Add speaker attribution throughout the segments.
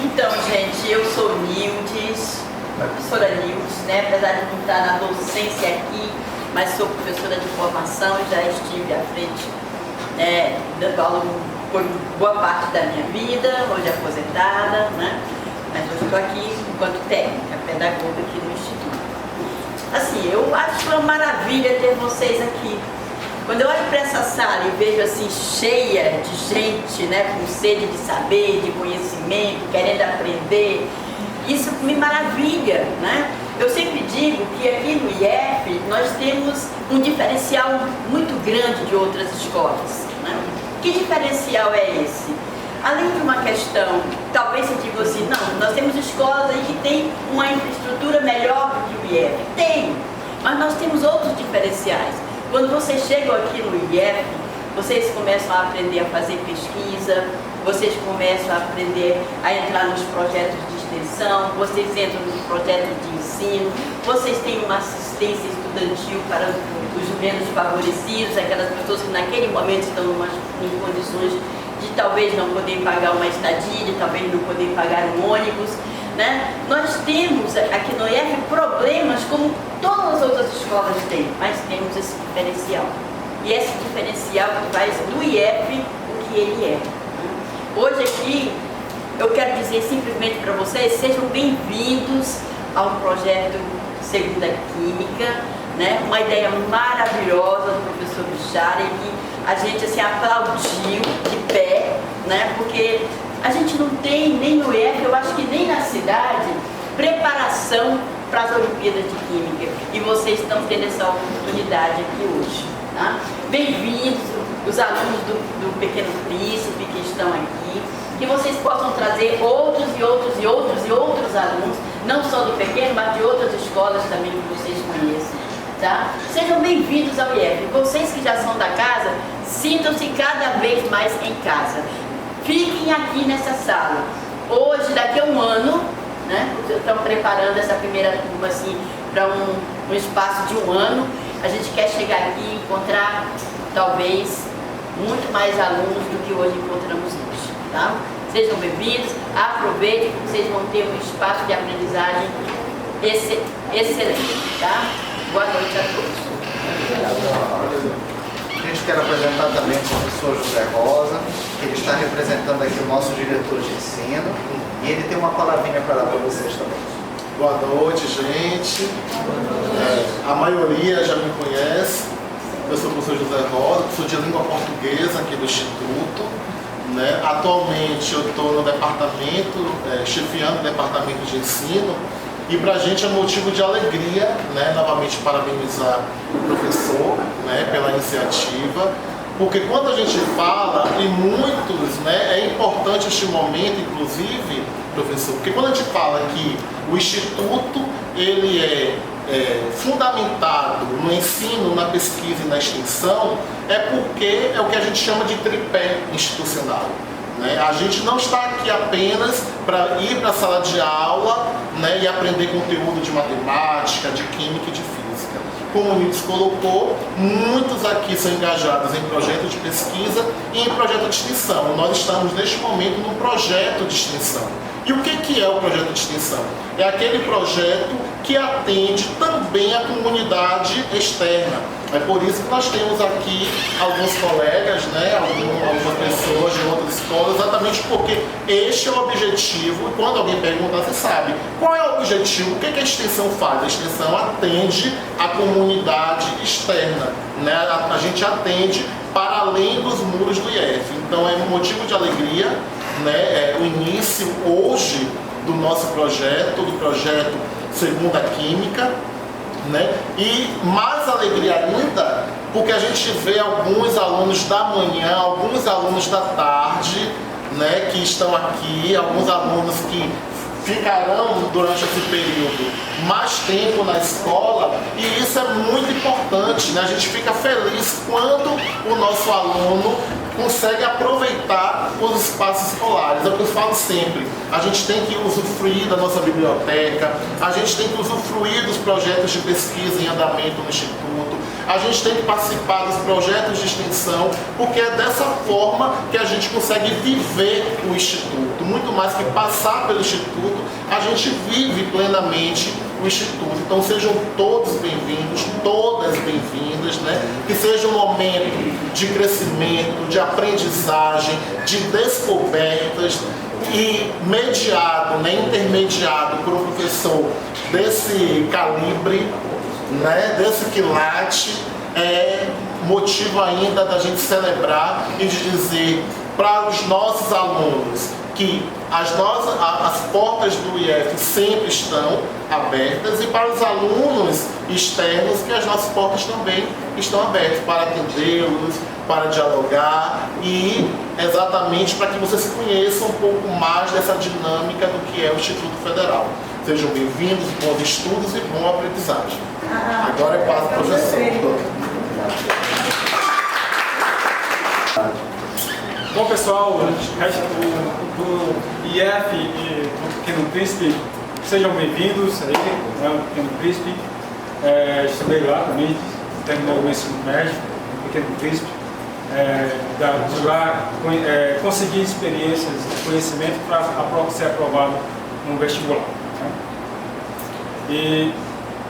Speaker 1: Então, gente, eu sou Nildes, professora Nildes, né? Apesar de não estar na docência aqui, mas sou professora de formação e já estive à frente, dando aula por boa parte da minha vida, hoje aposentada, né? Mas hoje estou aqui enquanto técnica, pedagoga aqui no Instituto. Assim, eu acho uma maravilha ter vocês aqui. Quando eu olho para essa sala e vejo assim cheia de gente, né, com sede de saber, de conhecimento, querendo aprender, isso me maravilha, né? Eu sempre digo que aqui no IF nós temos um diferencial muito grande de outras escolas, né? Que diferencial é esse? Além de uma questão, talvez você diga assim, não, nós temos escolas aí que têm uma infraestrutura melhor do que o IF. Tem, mas nós temos outros diferenciais. Quando vocês chegam aqui no IF, vocês começam a aprender a fazer pesquisa, vocês começam a aprender a entrar nos projetos de extensão, vocês entram nos projetos de ensino, vocês têm uma assistência estudantil para os menos favorecidos, aquelas pessoas que naquele momento estão em condições de talvez não poder pagar uma estadia, de talvez não poder pagar um ônibus, né? Nós temos aqui no IF problemas como todas as outras escolas têm, mas temos esse diferencial. E esse diferencial que faz do IF o que ele é. Hoje aqui, eu quero dizer simplesmente para vocês, sejam bem-vindos ao projeto Segunda Química, né? Uma ideia maravilhosa do professor Bichara, que a gente assim, aplaudiu de pé, né? Porque a gente não tem nem no IF, eu acho que nem na cidade, preparação para as Olimpíadas de Química. E vocês estão tendo essa oportunidade aqui hoje. Tá? Bem-vindos, os alunos do Pequeno Príncipe que estão aqui, que vocês possam trazer outros alunos, não só do Pequeno, mas de outras escolas também que vocês conheçem. Tá? Sejam bem-vindos ao IF. Vocês que já são da casa, sintam-se cada vez mais em casa. Fiquem aqui nessa sala. Hoje, daqui a um ano, né, estamos preparando essa primeira turma assim, para um espaço de um ano. A gente quer chegar aqui e encontrar, talvez, muito mais alunos do que hoje encontramos hoje. Tá? Sejam bem-vindos, aproveitem, que vocês vão ter um espaço de aprendizagem excelente. Tá? Boa noite a todos.
Speaker 2: A gente quer apresentar também o professor José Rosa, que ele está representando aqui o nosso diretor de ensino, e ele tem uma palavrinha para dar para vocês também.
Speaker 3: Boa noite, gente. A maioria já me conhece. Eu sou o professor José Rosa, professor de língua portuguesa aqui do Instituto. Né? Atualmente eu estou no departamento, chefiando o departamento de ensino. E para a gente é motivo de alegria, né, novamente parabenizar o professor, né, pela iniciativa, porque quando a gente fala, e muitos, né, é importante este momento, inclusive, professor, porque quando a gente fala que o Instituto ele é fundamentado no ensino, na pesquisa e na extensão, é porque é o que a gente chama de tripé institucional. A gente não está aqui apenas para ir para a sala de aula, né, e aprender conteúdo de matemática, de química e de física. Como o Nildes colocou, muitos aqui são engajados em projeto de pesquisa e em projeto de extensão. Nós estamos neste momento num projeto de extensão. E o que é o projeto de extensão? É aquele projeto que atende também a comunidade externa. É por isso que nós temos aqui alguns colegas, né, algumas pessoas de outras escolas, exatamente porque este é o objetivo. E quando alguém pergunta, você sabe, qual é o objetivo? O que a extensão faz? A extensão atende a comunidade externa, né? A gente atende para além dos muros do IF. Então é um motivo de alegria, né, o início hoje do nosso projeto, do projeto Segunda Química, né? E mais alegria ainda, porque a gente vê alguns alunos da manhã, alguns alunos da tarde, né, que estão aqui, alguns alunos que ficarão durante esse período mais tempo na escola, e isso é muito importante, né? A gente fica feliz quando o nosso aluno consegue aproveitar os espaços escolares. É o que eu falo sempre, a gente tem que usufruir da nossa biblioteca, a gente tem que usufruir dos projetos de pesquisa em andamento no Instituto, a gente tem que participar dos projetos de extensão, porque é dessa forma que a gente consegue viver o Instituto. Muito mais que passar pelo Instituto, a gente vive plenamente o Instituto. Então sejam todos bem-vindos, todas bem-vindas, né? Que seja um momento de crescimento, de aprendizagem, de descobertas, e mediado, né, intermediado por um professor desse calibre, né, desse quilate, é motivo ainda da gente celebrar e de dizer para os nossos alunos que as portas do IF sempre estão abertas, e para os alunos externos que as nossas portas também estão abertas para atendê-los, para dialogar e exatamente para que vocês conheçam um pouco mais dessa dinâmica do que é o Instituto Federal. Sejam bem-vindos, bons estudos e boa aprendizagem. Agora eu passo para o professor.
Speaker 4: Bom, pessoal, do IF e do Pequeno Príncipe, sejam bem-vindos aí, né, o Pequeno Príncipe. Estudei lá também, terminou o ensino médio, no Pequeno Príncipe. De lá conseguir experiências de conhecimento para ser aprovado no vestibular. Né? E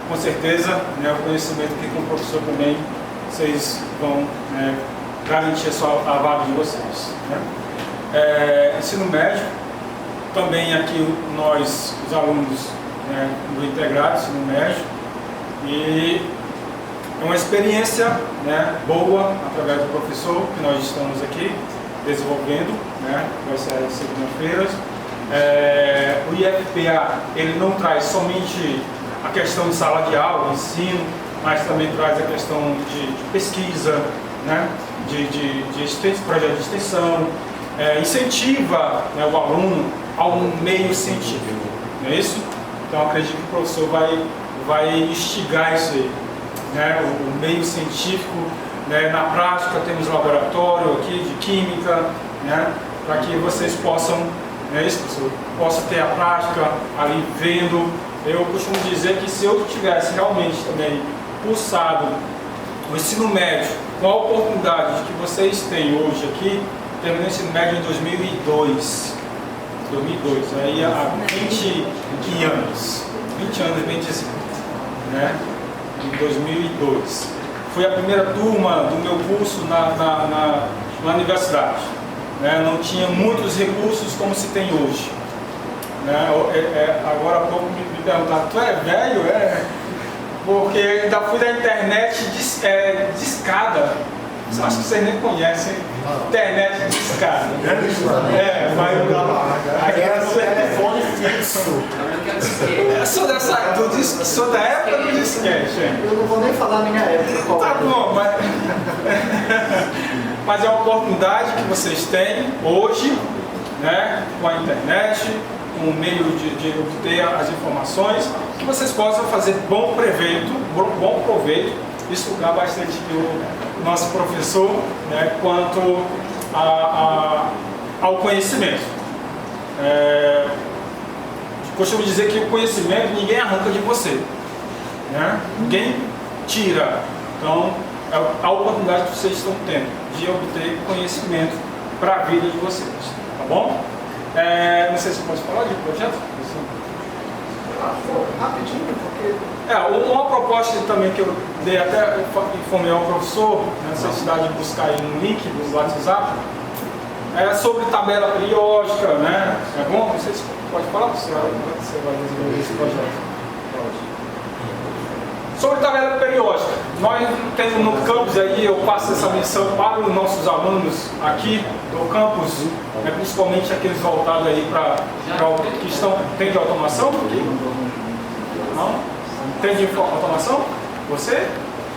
Speaker 4: com certeza, né, o conhecimento aqui com o professor também, vocês vão garantir a vaga de vocês. Né? Ensino médio, também aqui nós, os alunos, né, do integrado ensino médio, e é uma experiência, né, boa através do professor que nós estamos aqui desenvolvendo, né, vai ser às segunda-feiras. O IFPA, ele não traz somente a questão de sala de aula, ensino, mas também traz a questão de pesquisa, né, de projeto de extensão, incentiva, né, o aluno ao meio científico, não é isso? Então acredito que o professor vai instigar isso aí, né, o meio científico, né, na prática temos laboratório aqui de química, né, para que vocês possam, né, isso, professor, possa ter a prática ali vendo. Eu costumo dizer que se eu tivesse realmente também cursado o ensino médio com a oportunidade que vocês têm hoje aqui, terminei o ensino médio em 2002, aí há 20 anos, bem dizer, né, em 2002. Foi a primeira turma do meu curso na universidade, né, não tinha muitos recursos como se tem hoje. Né, agora há pouco me perguntaram, tu é velho? Porque ainda fui da internet discada. Acho que vocês nem conhecem internet discada. Vai
Speaker 3: Era no telefone fixo.
Speaker 4: Sou da época do disquete.
Speaker 2: Eu não vou nem falar na minha época.
Speaker 4: Tá bom, mas é uma oportunidade que vocês têm hoje, né, com a internet, com o meio de obter as informações, que vocês possam fazer bom proveito, estudar bastante o nosso professor, né, quanto ao conhecimento. Costumo dizer que o conhecimento ninguém arranca de você, né? Ninguém tira. Então, é a oportunidade que vocês estão tendo de obter conhecimento para a vida de vocês, tá bom? Não sei se você pode falar de projeto?
Speaker 2: Rapidinho, porque...
Speaker 4: Uma proposta também que eu dei, até informei ao professor, nessa necessidade de buscar aí um link do WhatsApp, sobre tabela periódica, né? É bom? Não sei se pode falar, você vai desenvolver esse projeto. Sobre tabela periódica, nós temos no campus aí, eu passo essa missão para os nossos alunos aqui do campus, né, principalmente aqueles voltados aí para que estão. Tem de automação? Não? Tem de automação? Você?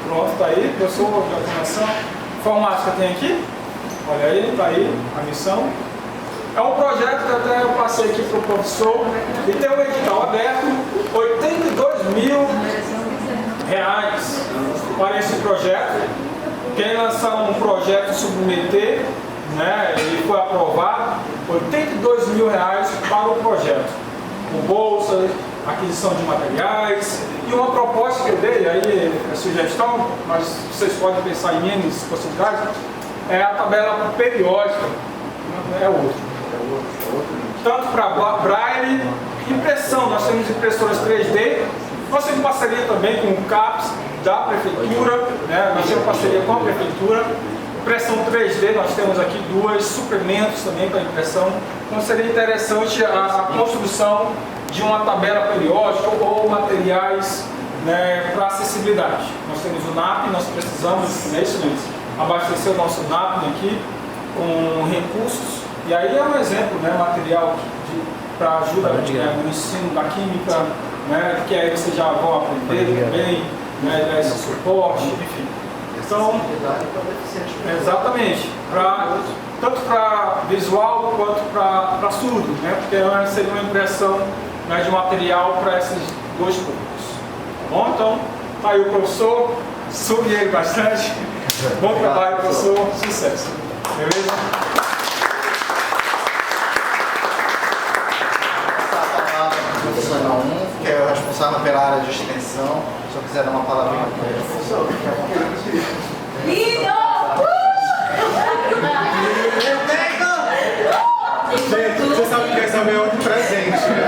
Speaker 4: Pronto, está aí, professor de automação. Informática tem aqui? Olha aí, está aí a missão. É um projeto que até eu passei aqui para o professor e tem um edital aberto, R$82.000 para esse projeto. Quem lançar um projeto submeter, né, ele foi aprovado, R$82.000 para o projeto, com bolsas, aquisição de materiais. E uma proposta que eu dei, aí é sugestão, mas vocês podem pensar em N possibilidades, é a tabela periódica, não é outra. Tanto para braille, impressão, nós temos impressoras 3D, nós temos parceria também com o CAPES da Prefeitura, né? Nós temos parceria com a Prefeitura. Impressão 3D, nós temos aqui 2 suplementos também para impressão. Então seria interessante a construção de uma tabela periódica ou materiais, né, para acessibilidade. Nós temos o NAP, nós precisamos, é isso mesmo, abastecer o nosso NAP aqui com recursos. E aí é um exemplo, né, material para ajuda, né, no ensino da química, né, que aí vocês já vão aprender também, né, dar esse suporte, enfim. Então, exatamente, tanto para visual quanto para surdo, né, porque seria uma impressão, né, de material para esses 2 públicos. Tá bom? Então, tá aí o professor, subi ele bastante. Bom trabalho, professor, sucesso. Beleza?
Speaker 2: Profissional 1, que é o responsável pela área de extensão. Se eu quiser dar uma palavrinha para ele, professor, fique à vontade.
Speaker 1: Lindo!
Speaker 3: Gente, você sabe que essa é a de presente, né?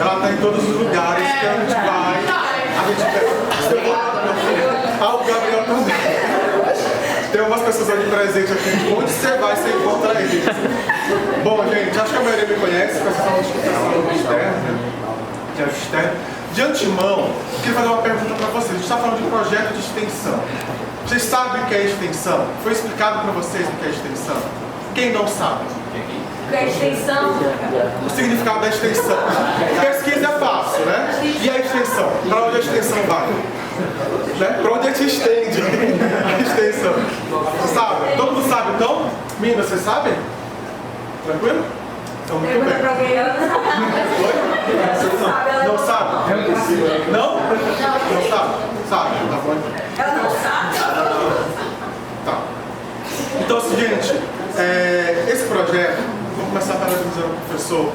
Speaker 3: Ela está em todos os lugares que a gente vai. O Gabriel também. Tem umas pessoas aqui presentes aqui. Onde você vai, você encontra eles. Bom, gente, acho que a maioria me conhece, com essa aula de extensão externa, né? De antemão, eu queria fazer uma pergunta para vocês. A gente está falando de projeto de extensão. Vocês sabem o que é extensão? Foi explicado para vocês o que é extensão? Quem não sabe?
Speaker 1: O que é extensão?
Speaker 3: O significado da extensão. Pesquisa é fácil, né? E a extensão? Para onde a extensão vai? Né? Para onde a gente estende a extensão? Você sabe? Todo mundo sabe, então? Minas, vocês sabem? Tranquilo? Então, muito bem. Não sabe? Não? Não sabe? Sabe, tá bom?
Speaker 1: Ela não sabe?
Speaker 3: Tá. Então, seguinte, esse projeto, vou começar parabenizando o professor,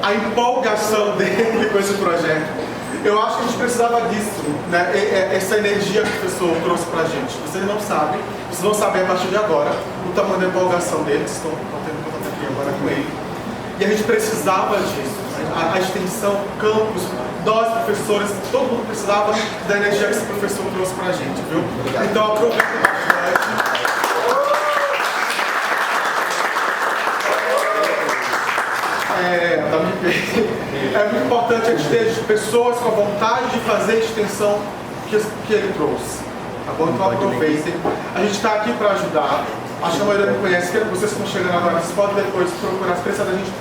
Speaker 3: a empolgação dele com esse projeto. Eu acho que a gente precisava disso, né? Essa energia que o professor trouxe pra gente. Vocês não sabem, vocês vão saber a partir de agora o tamanho da empolgação deles, estão tendo contato aqui agora com ele. E a gente precisava disso, a extensão, o campus, nós professores, todo mundo precisava da energia que esse professor trouxe pra gente, viu? Então aproveita bastante. É muito importante a gente ter pessoas com a vontade de fazer a extensão que ele trouxe. Tá bom? Então aproveitem. A gente está aqui para ajudar. Acho que a maioria me conhece, vocês estão chegando agora, vocês podem depois procurar. Se precisar da gente,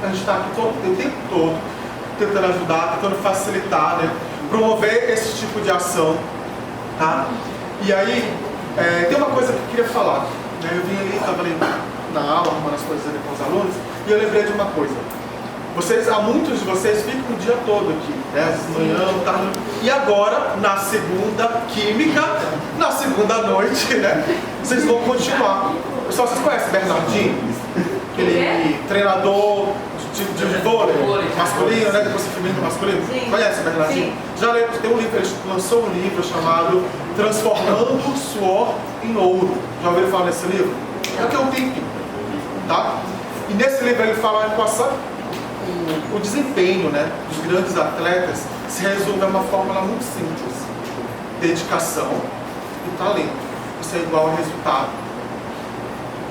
Speaker 3: a gente está aqui o tempo todo tentando ajudar, tentando facilitar, né? Promover esse tipo de ação. Tá? E aí, tem uma coisa que eu queria falar. Né? Eu vim ali, estava ali na aula, arrumando as coisas ali com os alunos, e eu lembrei de uma coisa. Muitos de vocês ficam o dia todo aqui, né? Manhã, tarde. E agora, na segunda química, na segunda noite, né? Vocês vão continuar. Pessoal, vocês conhecem Bernardinho? Aquele treinador de vôlei masculino, né? Depois feminino masculino.
Speaker 1: Sim.
Speaker 3: Conhece Bernardinho?
Speaker 1: Sim.
Speaker 3: Já lembro, tem um livro, ele lançou um livro chamado Transformando o Suor em Ouro. Já ouviram falar nesse livro? É que é um tempinho, tá? E nesse livro ele fala que o desempenho, né, dos grandes atletas se resume a uma fórmula muito simples: dedicação e talento. Isso é igual a resultado.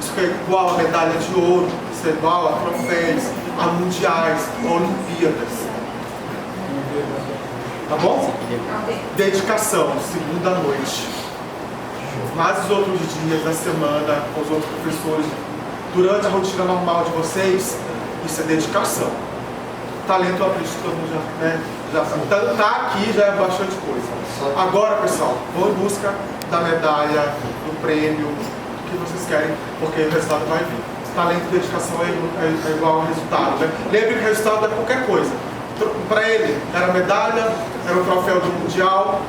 Speaker 3: Isso é igual a medalha de ouro. Isso é igual a troféus, a mundiais, a Olimpíadas. Tá bom? Dedicação, segunda noite. Mas os outros dias da semana, com os outros professores, durante a rotina normal de vocês, isso é dedicação. Talento, eu acredito que todo mundo já sabe. Tá aqui já é bastante coisa. Agora, pessoal, vão em busca da medalha, do prêmio, do que vocês querem, porque o resultado vai vir. Talento e dedicação é igual ao resultado, né? Lembre que o resultado é qualquer coisa. Para ele, era medalha, era o troféu do Mundial,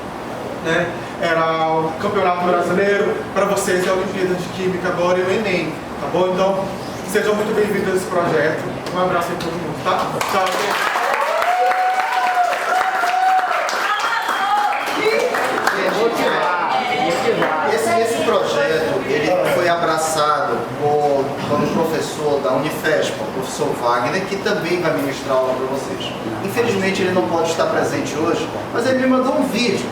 Speaker 3: né? Era o Campeonato Brasileiro. Para vocês é a Olimpíada de Química agora e o Enem, tá bom? Então, sejam muito bem-vindos a esse projeto. Um abraço em todo mundo, tá? Tchau.
Speaker 2: Unifesp, o professor Wagner, que também vai ministrar aula para vocês. Infelizmente ele não pode estar presente hoje, mas ele me mandou um vídeo.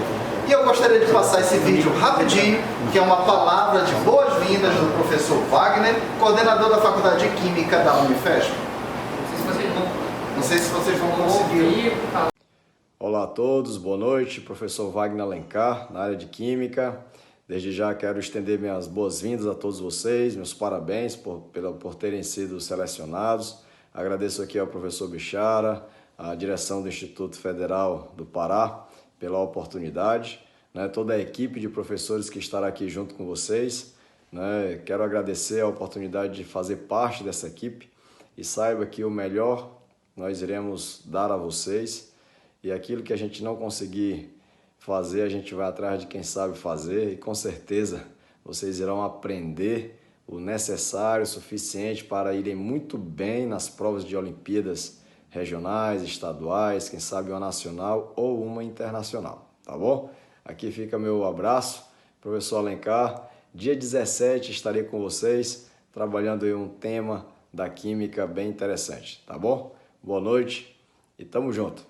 Speaker 2: E eu gostaria de passar esse vídeo rapidinho, que é uma palavra de boas-vindas do professor Wagner, coordenador da Faculdade de Química da Unifesp. Não sei se vocês vão conseguir.
Speaker 5: Olá a todos, boa noite. Professor Wagner Alencar, na área de Química. Desde já quero estender minhas boas-vindas a todos vocês, meus parabéns por terem sido selecionados. Agradeço aqui ao professor Bichara, à direção do Instituto Federal do Pará, pela oportunidade, né? Toda a equipe de professores que estará aqui junto com vocês, né? Quero agradecer a oportunidade de fazer parte dessa equipe e saiba que o melhor nós iremos dar a vocês e aquilo que a gente não conseguir fazer, a gente vai atrás de quem sabe fazer e com certeza vocês irão aprender o necessário, o suficiente para irem muito bem nas provas de Olimpíadas regionais, estaduais, quem sabe uma nacional ou uma internacional, tá bom? Aqui fica meu abraço, professor Alencar. Dia 17 estarei com vocês trabalhando em um tema da química bem interessante, tá bom? Boa noite e tamo junto.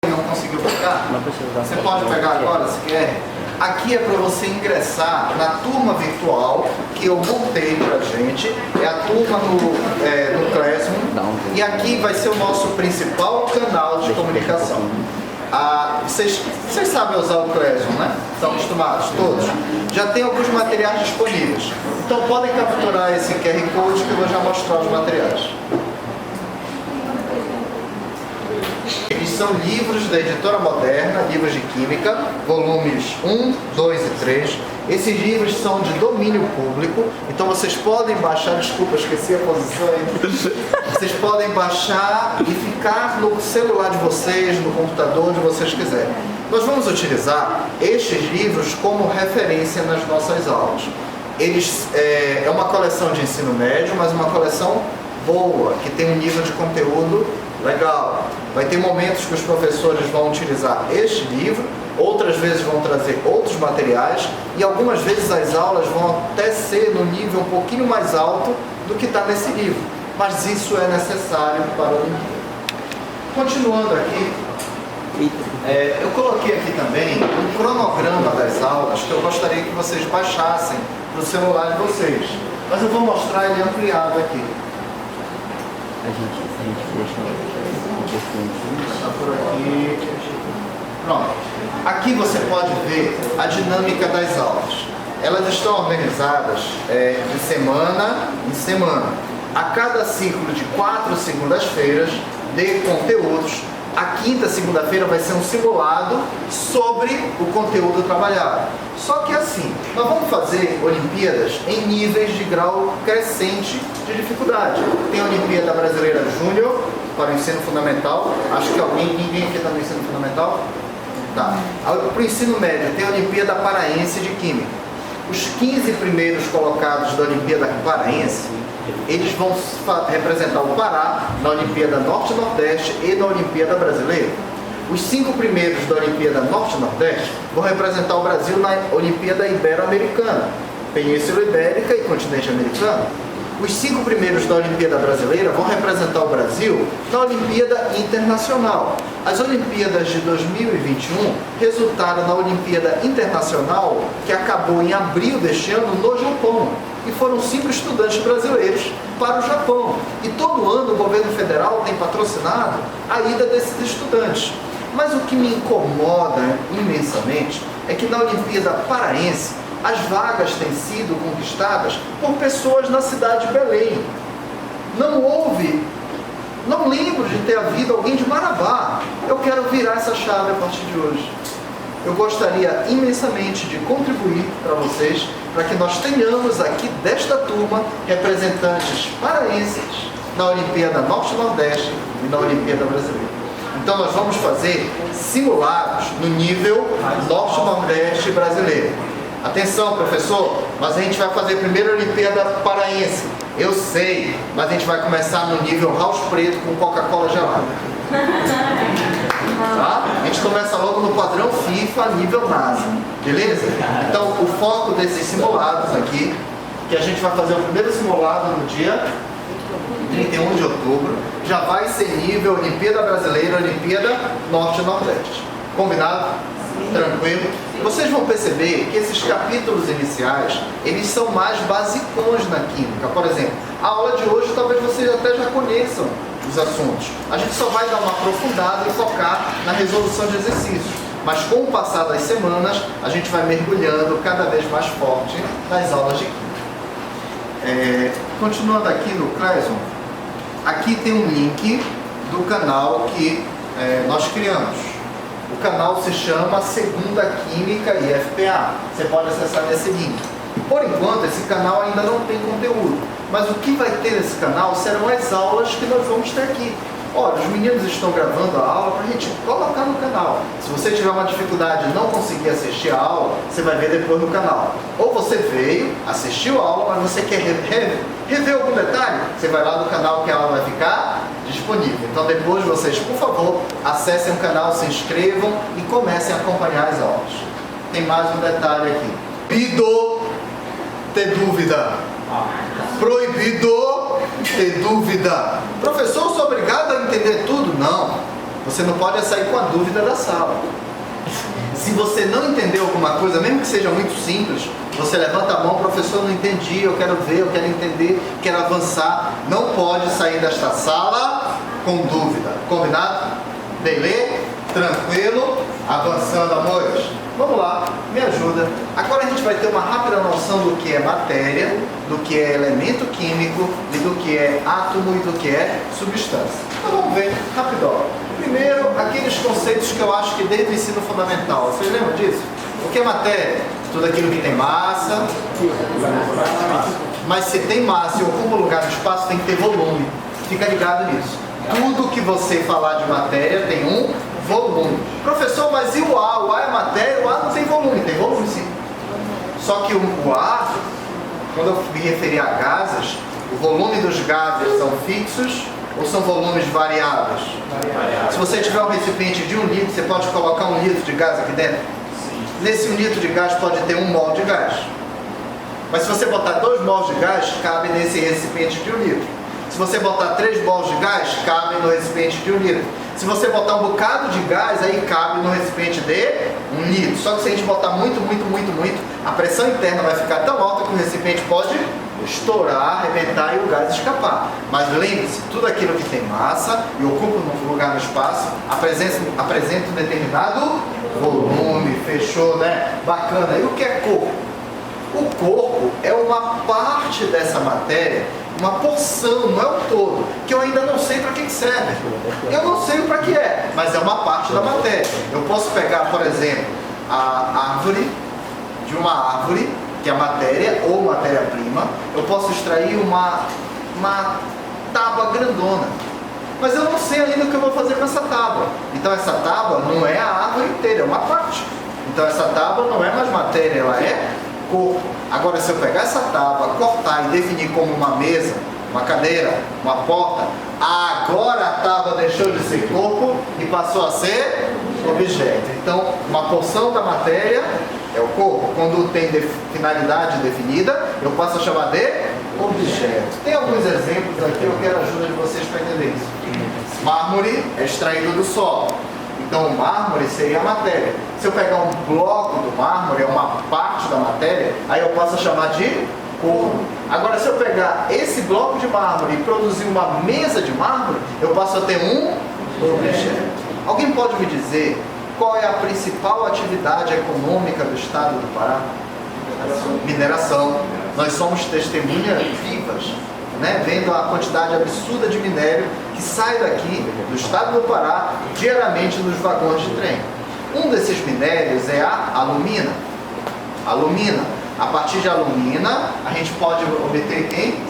Speaker 2: Não conseguiu pegar? Você pode pegar agora se quer. Aqui é para você ingressar na turma virtual que eu montei pra gente. É a turma no Classroom. E aqui vai ser o nosso principal canal de comunicação. Vocês sabem usar o Classroom, né? Estão acostumados, todos? Já tem alguns materiais disponíveis. Então podem capturar esse QR Code que eu vou já mostrar os materiais. Eles são livros da Editora Moderna, livros de Química, volumes 1, 2 e 3. Esses livros são de domínio público, então vocês podem baixar, desculpa, esqueci a posição aí. Vocês podem baixar e ficar no celular de vocês, no computador, onde vocês quiserem. Nós vamos utilizar estes livros como referência nas nossas aulas. É uma coleção de ensino médio, mas uma coleção boa, que tem um nível de conteúdo legal. Vai ter momentos que os professores vão utilizar este livro, outras vezes vão trazer outros materiais e algumas vezes as aulas vão até ser no nível um pouquinho mais alto do que está nesse livro. Mas isso é necessário para o Olimpíada. Continuando aqui, eu coloquei aqui também um cronograma das aulas que eu gostaria que vocês baixassem para o celular de vocês. Mas eu vou mostrar ele ampliado aqui.
Speaker 6: A gente deixa um pouquinho aqui.
Speaker 2: Tá por aqui. Pronto. Aqui você pode ver a dinâmica das aulas. Elas estão organizadas de semana em semana. A cada ciclo de 4 segundas-feiras de conteúdos, a quinta segunda-feira vai ser um simulado sobre o conteúdo trabalhado. Só que assim, nós vamos fazer Olimpíadas em níveis de grau crescente de dificuldade. Tem a Olimpíada Brasileira Júnior para o ensino fundamental. Acho que ninguém aqui está no ensino fundamental? Tá. Para o ensino médio tem a Olimpíada Paraense de Química. Os 15 primeiros colocados da Olimpíada Paraense, eles vão representar o Pará na Olimpíada Norte-Nordeste e na Olimpíada Brasileira. Os 5 primeiros da Olimpíada Norte-Nordeste vão representar o Brasil na Olimpíada Ibero-Americana, Península Ibérica e Continente Americano. Os 5 primeiros da Olimpíada Brasileira vão representar o Brasil na Olimpíada Internacional. As Olimpíadas de 2021 resultaram na Olimpíada Internacional, que acabou em abril deste ano no Japão. E foram 5 estudantes brasileiros para o Japão. E todo ano o governo federal tem patrocinado a ida desses estudantes. Mas o que me incomoda imensamente é que na Olimpíada Paraense as vagas têm sido conquistadas por pessoas na cidade de Belém. Não lembro de ter havido alguém de Marabá. Eu quero virar essa chave a partir de hoje. Eu gostaria imensamente de contribuir para vocês, para que nós tenhamos aqui desta turma representantes paraenses na Olimpíada Norte-Nordeste e na Olimpíada Brasileira. Então nós vamos fazer simulados no nível Norte-Nordeste brasileiro. Atenção, professor, mas a gente vai fazer primeiro a Olimpíada Paraense. Eu sei, mas a gente vai começar no nível House Preto com Coca-Cola gelada. Tá? A gente começa logo no padrão FIFA nível NASA, beleza? Então o foco desses simulados aqui que a gente vai fazer o primeiro simulado no dia 31 de outubro. Já vai ser nível Olimpíada Brasileira, Olimpíada Norte e Nordeste. Combinado? Tranquilo? Vocês vão perceber que esses capítulos iniciais, eles são mais basicões na química. Por exemplo, a aula de hoje talvez vocês até já conheçam os assuntos. A gente só vai dar uma aprofundada e focar na resolução de exercícios. Mas com o passar das semanas, a gente vai mergulhando cada vez mais forte nas aulas de química. Continuando aqui no Classroom, aqui tem um link do canal que nós criamos. O canal se chama Segunda Química IFPA. Você pode acessar nesse link. Por enquanto, esse canal ainda não tem conteúdo. Mas o que vai ter nesse canal serão as aulas que nós vamos ter aqui. Olha, os meninos estão gravando a aula para a gente colocar no canal. Se você tiver uma dificuldade e não conseguir assistir a aula, você vai ver depois no canal. Ou você veio, assistiu a aula, mas você quer rever algum detalhe, você vai lá no canal que a aula vai ficar disponível. Então depois vocês, por favor, acessem o canal, se inscrevam e comecem a acompanhar as aulas. Tem mais um detalhe aqui. Proibido ter dúvida. Proibido ter dúvida. Professor, sou obrigado a entender tudo? Não. Você não pode sair com a dúvida da sala. Se você não entendeu alguma coisa, mesmo que seja muito simples, você levanta a mão, professor, não entendi, eu quero ver, eu quero entender, quero avançar. Não pode sair desta sala com dúvida. Combinado? Beleza? Tranquilo? Avançando, amores. Vamos lá, me ajuda. Agora a gente vai ter uma rápida noção do que é matéria, do que é elemento químico e do que é átomo e do que é substância. Então vamos ver, rapidão. Primeiro, aqueles conceitos que eu acho que desde o ensino fundamental. Vocês lembram disso? O que é matéria? Tudo aquilo que tem massa. Mas se tem massa e ocupa lugar no espaço, tem que ter volume. Fica ligado nisso. Tudo que você falar de matéria tem um volume. Professor, mas e o ar? O ar é matéria, o ar não tem volume. Tem volume sim. Só que o ar, quando eu me referi a gases, o volume dos gases são fixos ou são volumes variáveis? Se você tiver um recipiente de 1 litro, você pode colocar 1 litro de gás aqui dentro? Sim. Nesse 1 litro de gás pode ter 1 mol de gás. Mas se você botar 2 mols de gás, cabe nesse recipiente de 1 litro. Se você botar 3 mols de gás, cabe no recipiente de 1 litro. Se você botar um bocado de gás, aí cabe no recipiente de 1 litro. Só que se a gente botar muito, a pressão interna vai ficar tão alta que o recipiente pode estourar, arrebentar e o gás escapar. Mas lembre-se, tudo aquilo que tem massa e ocupa um lugar no espaço apresenta um determinado volume. Fechou, né? Bacana. E o que é corpo? O corpo é uma parte dessa matéria, uma porção, não é o todo, que eu ainda não sei para que serve. Eu não sei para que é, mas é uma parte da matéria. Eu posso pegar, por exemplo, a árvore, de uma árvore, que é a matéria ou matéria-prima, eu posso extrair uma tábua grandona. Mas eu não sei ainda o que eu vou fazer com essa tábua. Então essa tábua não é a árvore inteira, é uma parte. Então essa tábua não é mais matéria, ela é corpo. Agora, se eu pegar essa tábua, cortar e definir como uma mesa, uma cadeira, uma porta, agora a tábua deixou de ser corpo e passou a ser objeto. Então, uma porção da matéria é o corpo. Quando tem finalidade definida, eu passo a chamar de objeto. Tem alguns exemplos aqui, eu quero a ajuda de vocês para entender isso. Mármore é extraído do solo. Então, o mármore seria a matéria. Se eu pegar um bloco do mármore, é uma parte da matéria, aí eu posso chamar de corpo. Agora, se eu pegar esse bloco de mármore e produzir uma mesa de mármore, eu passo a ter um objeto. Alguém pode me dizer qual é a principal atividade econômica do estado do Pará? Mineração. Nós somos testemunhas vivas, né, vendo a quantidade absurda de minério que sai daqui do estado do Pará diariamente nos vagões de trem. Um desses minérios é a alumina. Alumina. A partir de alumina, a gente pode obter quem?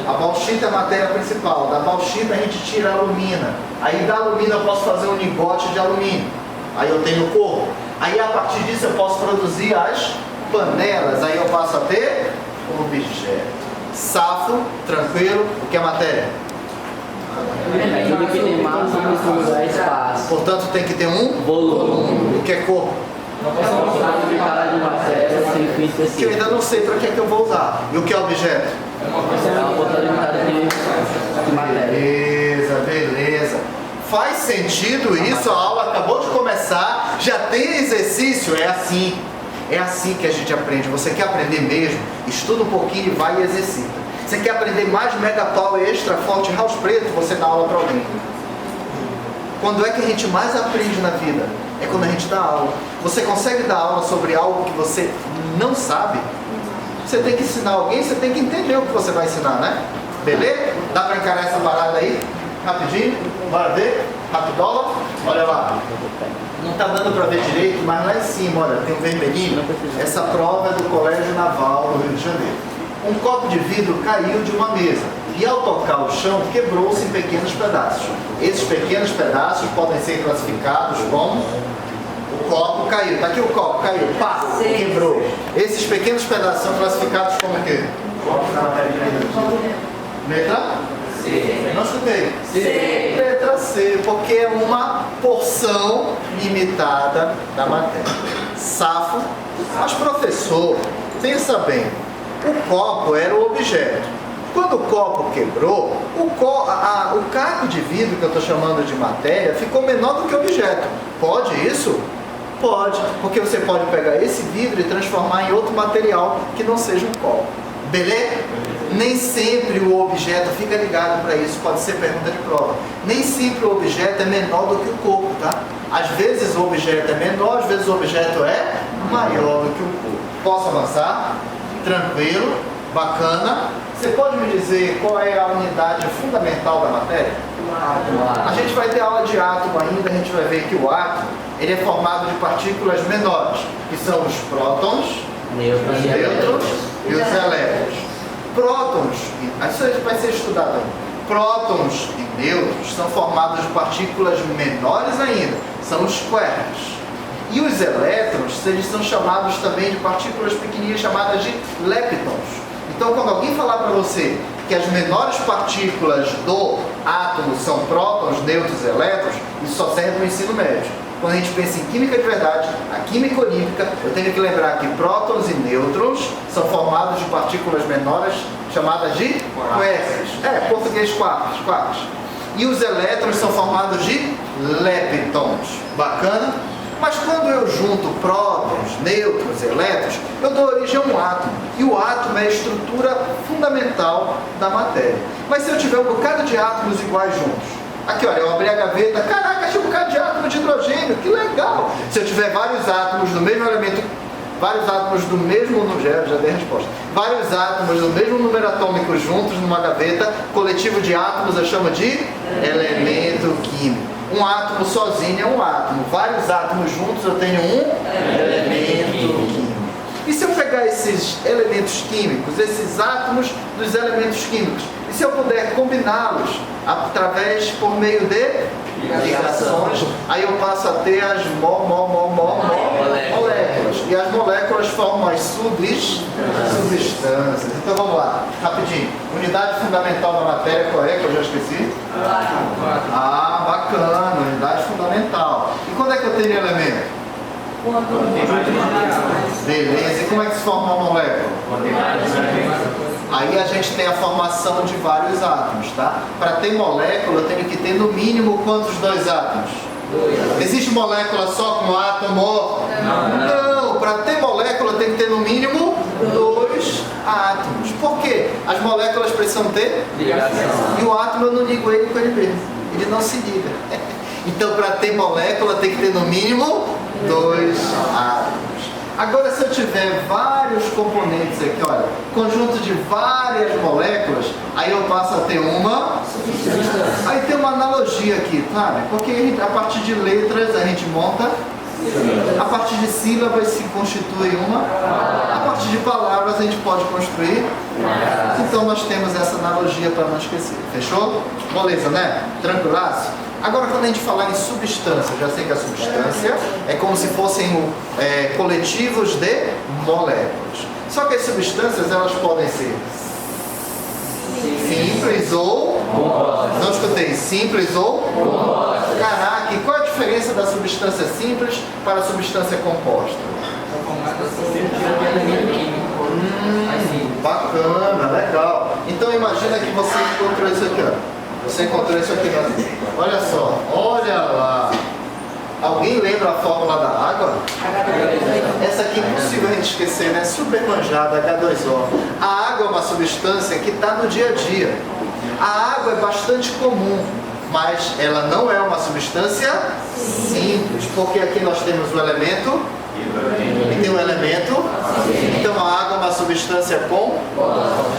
Speaker 2: A bauxita é a matéria principal. Da bauxita a gente tira a alumina. Aí da alumina eu posso fazer um lingote de alumínio. Aí eu tenho o corpo. Aí a partir disso eu posso produzir as panelas. Aí eu passo a ter objeto. Safo, tranquilo, o que é matéria?
Speaker 6: Tudo que tem massa precisa usar espaço.
Speaker 2: Portanto, tem que ter um
Speaker 6: volume.
Speaker 2: O que é corpo?
Speaker 6: Uma porção limitada de matéria sem fim
Speaker 2: Que eu
Speaker 6: específico.
Speaker 2: ainda não sei para que é que eu vou usar. E o que é objeto?
Speaker 6: É uma porção limitada de matéria.
Speaker 2: Beleza, beleza. Faz sentido isso? A aula acabou de começar, já tem exercício? É assim. É assim que a gente aprende. Você quer aprender mesmo? Estuda um pouquinho e vai e exercita. Você quer aprender mais mega power, extra forte, house preto? Você dá aula para alguém. Quando é que a gente mais aprende na vida? É quando a gente dá aula. Você consegue dar aula sobre algo que você não sabe? Você tem que ensinar alguém, você tem que entender o que você vai ensinar, né? Beleza? Dá para encarar essa parada aí? Rapidinho? Bora ver? Rapidola? Olha lá. Não está dando para ver direito, mas lá em cima, olha, tem um vermelhinho. Essa prova é do Colégio Naval do Rio de Janeiro. Um copo de vidro caiu de uma mesa e ao tocar o chão quebrou-se em pequenos pedaços. Esses pequenos pedaços podem ser classificados como o copo caiu. Está aqui o copo caiu, pá, quebrou. Esses pequenos pedaços são classificados como o quê? Letra? C. Não escutei. C. Letra C, porque é uma porção limitada da matéria. Safo. Mas professor, pensa bem, o copo era o objeto. Quando o copo quebrou, o caco de vidro que eu estou chamando de matéria ficou menor do que o objeto. Pode isso? Pode, porque você pode pegar esse vidro e transformar em outro material que não seja um copo. Beleza? Nem sempre o objeto, fica ligado para isso, pode ser pergunta de prova. Nem sempre o objeto é menor do que o corpo, tá? Às vezes o objeto é menor, às vezes o objeto é maior do que o corpo. Posso avançar? Tranquilo? Bacana? Você pode me dizer qual é a unidade fundamental da matéria? A gente vai ter aula de átomo ainda, a gente vai ver que o átomo ele é formado de partículas menores, que são os prótons, os nêutrons e os elétrons. Prótons, isso vai ser estudado ainda. Prótons e nêutrons são formados de partículas menores ainda, são os quarks. E os elétrons, eles são chamados também de partículas pequenininhas chamadas de leptons. Então, quando alguém falar para você que as menores partículas do átomo são prótons, nêutrons e elétrons, isso só serve no ensino médio. Quando a gente pensa em química de verdade, a química olímpica, eu tenho que lembrar que prótons e nêutrons são formados de partículas menores chamadas de quarks. Português quarks. E os elétrons são formados de leptons. Bacana? Mas quando eu junto prótons, nêutrons e elétrons, eu dou origem a um átomo. E o átomo é a estrutura fundamental da matéria. Mas se eu tiver um bocado de átomos iguais juntos, aqui olha, eu abri a gaveta, caraca, achei um bocado de átomo de hidrogênio, que legal! Se eu tiver vários átomos do mesmo elemento, vários átomos do mesmo número, já dei a resposta, vários átomos do mesmo número atômico juntos numa gaveta, coletivo de átomos eu chamo de elemento químico. Um átomo sozinho é um átomo, vários átomos juntos eu tenho um elemento químico. E se eu pegar esses elementos químicos, esses átomos dos elementos químicos, e se eu puder combiná-los através, por meio de ligações, aí eu passo a ter as moléculas. E as moléculas formam as substâncias. Então vamos lá, rapidinho. Unidade fundamental da matéria, qual é que eu já esqueci? Bacana, unidade fundamental. E quando é que eu tenho elemento? Beleza, e como é que se forma uma molécula? Aí a gente tem a formação de vários átomos, tá? Para ter molécula, eu tenho que ter no mínimo quantos dois átomos? Existe molécula só com átomo? Não, para ter molécula tem que ter no mínimo dois átomos. Por quê? As moléculas precisam ter ligação. E o átomo eu não ligo ele com ele mesmo. Ele não se liga. Então, para ter molécula tem que ter no mínimo dois átomos. Agora, se eu tiver vários componentes aqui, olha, conjunto de várias moléculas, aí eu passo a ter uma substância. Aí tem uma analogia aqui, sabe? Porque a partir de letras a gente monta, a partir de sílabas se constitui uma, a partir de palavras a gente pode construir. Então nós temos essa analogia para não esquecer. Fechou? Beleza, né? Tranquilaço? Agora, quando a gente falar em substância, já sei que a substância é como se fossem coletivos de moléculas. Só que as substâncias, elas podem ser simples ou... Não escutei. Simples ou... Caraca, e qual é a diferença diferença da substância simples para a substância composta? Bacana, legal. Então imagina que você encontrou isso aqui, ó. Você encontrou isso aqui, olha só, olha lá. Alguém lembra a fórmula da água? Essa aqui é impossível a gente esquecer, né? Super manjada, H2O. A água é uma substância que está no dia a dia. A água é bastante comum, mas ela não é uma substância simples, porque aqui nós temos o elemento e tem um elemento. Então a água é uma substância com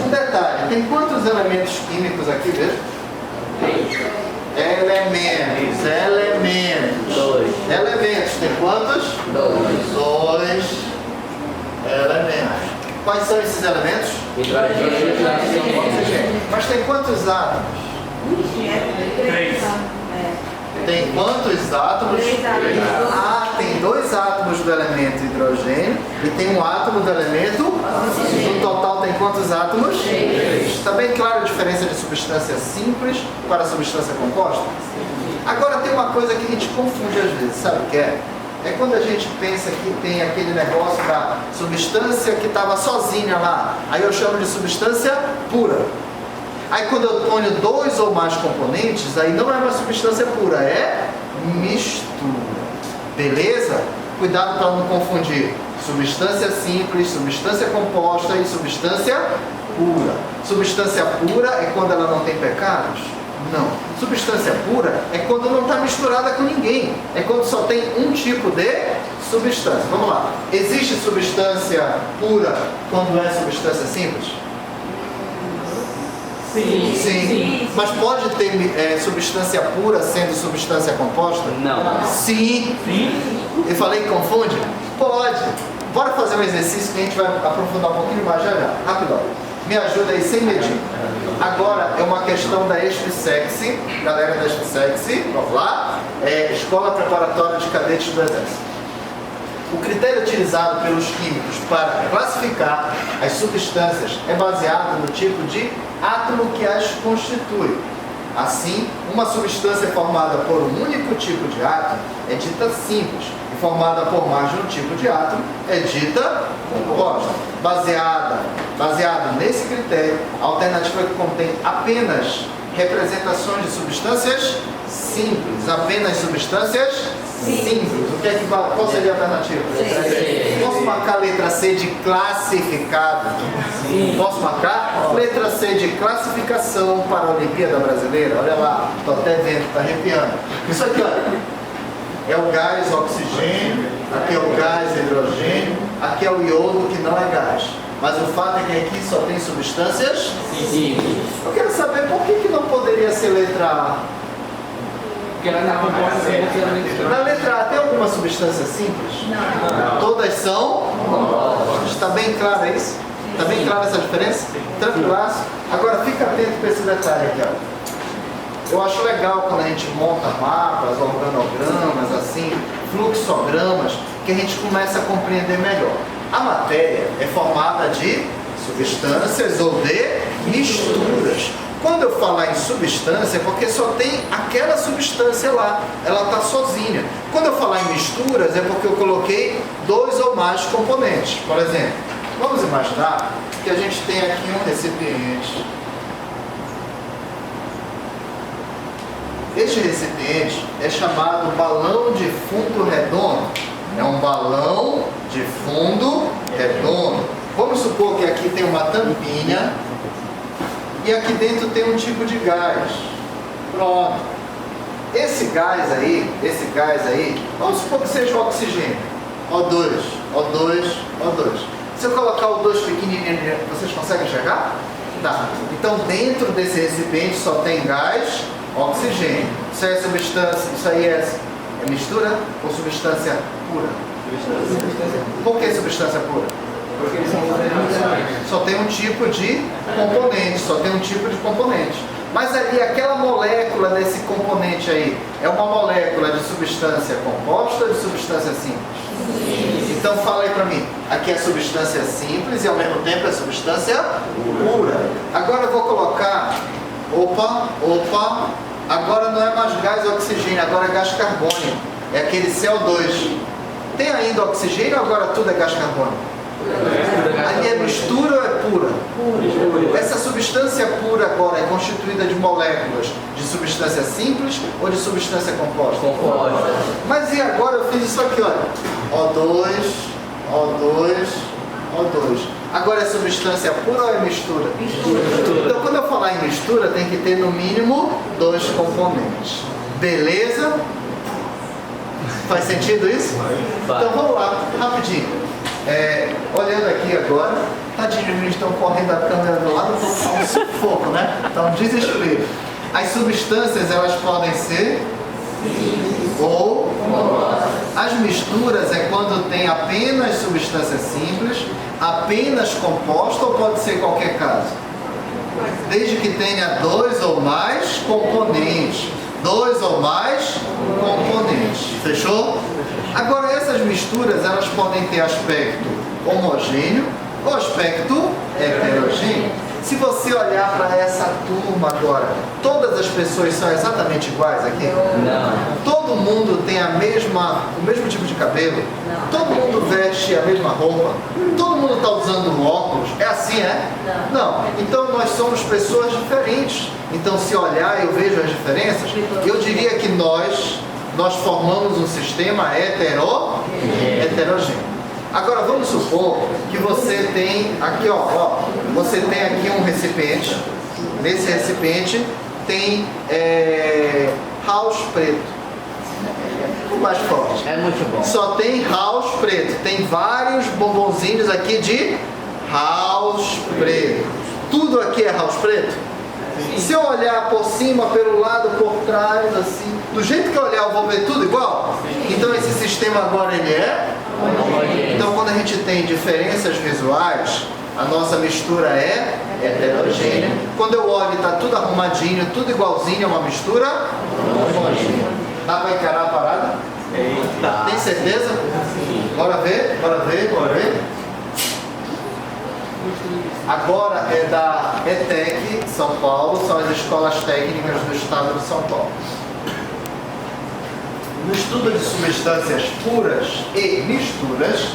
Speaker 2: um detalhe. Tem quantos elementos químicos aqui, veja? Elementos. Elementos. Tem quantos? Dois elementos. Quais são esses elementos? Oxigênio. Mas tem quantos átomos?
Speaker 4: 3.
Speaker 2: Tem quantos átomos? Ah, tem 2 átomos do elemento hidrogênio e tem um átomo do elemento. No total tem quantos átomos? 3. Está bem clara a diferença de substância simples para substância composta? Agora tem uma coisa que a gente confunde às vezes, sabe o que é? É quando a gente pensa que tem aquele negócio da substância que estava sozinha lá. Aí eu chamo de substância pura. Aí quando eu ponho 2 ou mais componentes, aí não é uma substância pura, é mistura. Beleza? Cuidado para não confundir substância simples, substância composta e substância pura. Substância pura é quando ela não tem pecados? Não. Substância pura é quando não está misturada com ninguém. É quando só tem um tipo de substância. Vamos lá. Existe substância pura quando é substância simples? Sim. Mas pode ter substância pura sendo substância composta?
Speaker 6: Não.
Speaker 2: Sim. Eu falei que confunde? Pode. Bora fazer um exercício que a gente vai aprofundar um pouquinho mais já. Rapidão. Me ajuda aí sem medir. Agora é uma questão da SPSEX, galera da SPSEX, vamos lá. Escola Preparatória de Cadetes do Exército. O critério utilizado pelos químicos para classificar as substâncias é baseado no tipo de átomo que as constitui. Assim, uma substância formada por um único tipo de átomo é dita simples, e formada por mais de um tipo de átomo é dita composta. Baseado nesse critério, a alternativa que contém apenas representações de substâncias simples, apenas substâncias simples. Qual seria a alternativa? Posso marcar a letra C de classificado? Posso marcar? Letra C de classificação para a Olimpíada Brasileira. Olha lá, estou até vendo, está arrepiando. Isso aqui, olha, é o gás oxigênio, aqui é o gás hidrogênio, aqui é o iodo que não é gás. Mas o fato é que aqui só tem substâncias simples. Eu quero saber por que não poderia ser letra A?
Speaker 6: Porque ela está composta.
Speaker 2: Na letra A tem alguma substância simples? Não. Todas são? Está bem claro isso? Está bem clara essa diferença? Tranquilaço? Agora fica atento para esse detalhe aqui, ó. Eu acho legal quando a gente monta mapas, organogramas, assim, fluxogramas, que a gente começa a compreender melhor. A matéria é formada de substâncias ou de misturas. Quando eu falar em substância, é porque só tem aquela substância lá, ela está sozinha. Quando eu falar em misturas, é porque eu coloquei 2 ou mais componentes. Por exemplo, vamos imaginar que a gente tem aqui um recipiente. Este recipiente é chamado balão de fundo redondo. É um balão de fundo redondo. Vamos supor que aqui tem uma tampinha e aqui dentro tem um tipo de gás. Pronto. Esse gás aí, vamos supor que seja o oxigênio. O2. Se eu colocar o 2 pequenininho, vocês conseguem enxergar? Tá. Então dentro desse recipiente só tem gás, oxigênio. Isso aí é substância, isso aí é mistura ou substância pura? Por que substância pura?
Speaker 6: Porque eles são diferentes.
Speaker 2: Só tem um tipo de componente, Mas ali, aquela molécula desse componente aí, é uma molécula de substância composta ou de substância simples? Então fala aí pra mim, aqui é substância simples e ao mesmo tempo é substância pura. Agora eu vou colocar, agora não é mais gás oxigênio, agora é gás carbônico. É aquele CO2. Tem ainda oxigênio ou agora tudo é gás carbônico? Ali é mistura ou é pura? Essa substância pura agora é constituída de moléculas de substância simples ou de substância composta?
Speaker 6: Composta.
Speaker 2: Mas e agora eu fiz isso aqui, olha. O2, O2, O2. Agora é substância pura ou é mistura? Então quando eu falar em mistura, tem que ter no mínimo 2 componentes. Beleza? Faz sentido isso? Então vamos lá, rapidinho. Olhando aqui agora, tadinho, eles estão correndo a câmera do lado, estou com um sufoco, né? Então desespero. As substâncias, elas podem ser ou as misturas é quando tem apenas substância simples, apenas composta, ou pode ser qualquer caso? Desde que tenha 2 ou mais componentes. 2 ou mais componentes. Fechou? Agora essas misturas, elas podem ter aspecto homogêneo ou aspecto heterogêneo. Se você olhar para essa turma agora, todas as pessoas são exatamente iguais aqui?
Speaker 6: Não.
Speaker 2: Todo mundo tem o mesmo tipo de cabelo? Não. Todo mundo veste a mesma roupa? Todo mundo está usando óculos? É assim, é? Não. Então nós somos pessoas diferentes. Então se olhar, eu vejo as diferenças. Eu diria que nós formamos um sistema heterogêneo. Agora vamos supor que você tem aqui, você tem aqui um recipiente. Nesse recipiente tem house preto. O mais forte.
Speaker 6: É muito bom.
Speaker 2: Só tem house preto. Tem vários bombonzinhos aqui de house preto. Tudo aqui é house preto? Sim. Se eu olhar por cima, pelo lado, por trás, assim, do jeito que eu olhar, eu vou ver tudo igual? Sim. Então esse sistema agora ele é? Então quando a gente tem diferenças visuais, a nossa mistura é heterogênea. Quando eu olho e está tudo arrumadinho, tudo igualzinho, é uma mistura homogênea. Dá para encarar a parada?
Speaker 6: Eita.
Speaker 2: Tem certeza? Sim. Bora ver? Agora é da ETEC São Paulo, são as escolas técnicas do estado de São Paulo. No estudo de substâncias puras e misturas,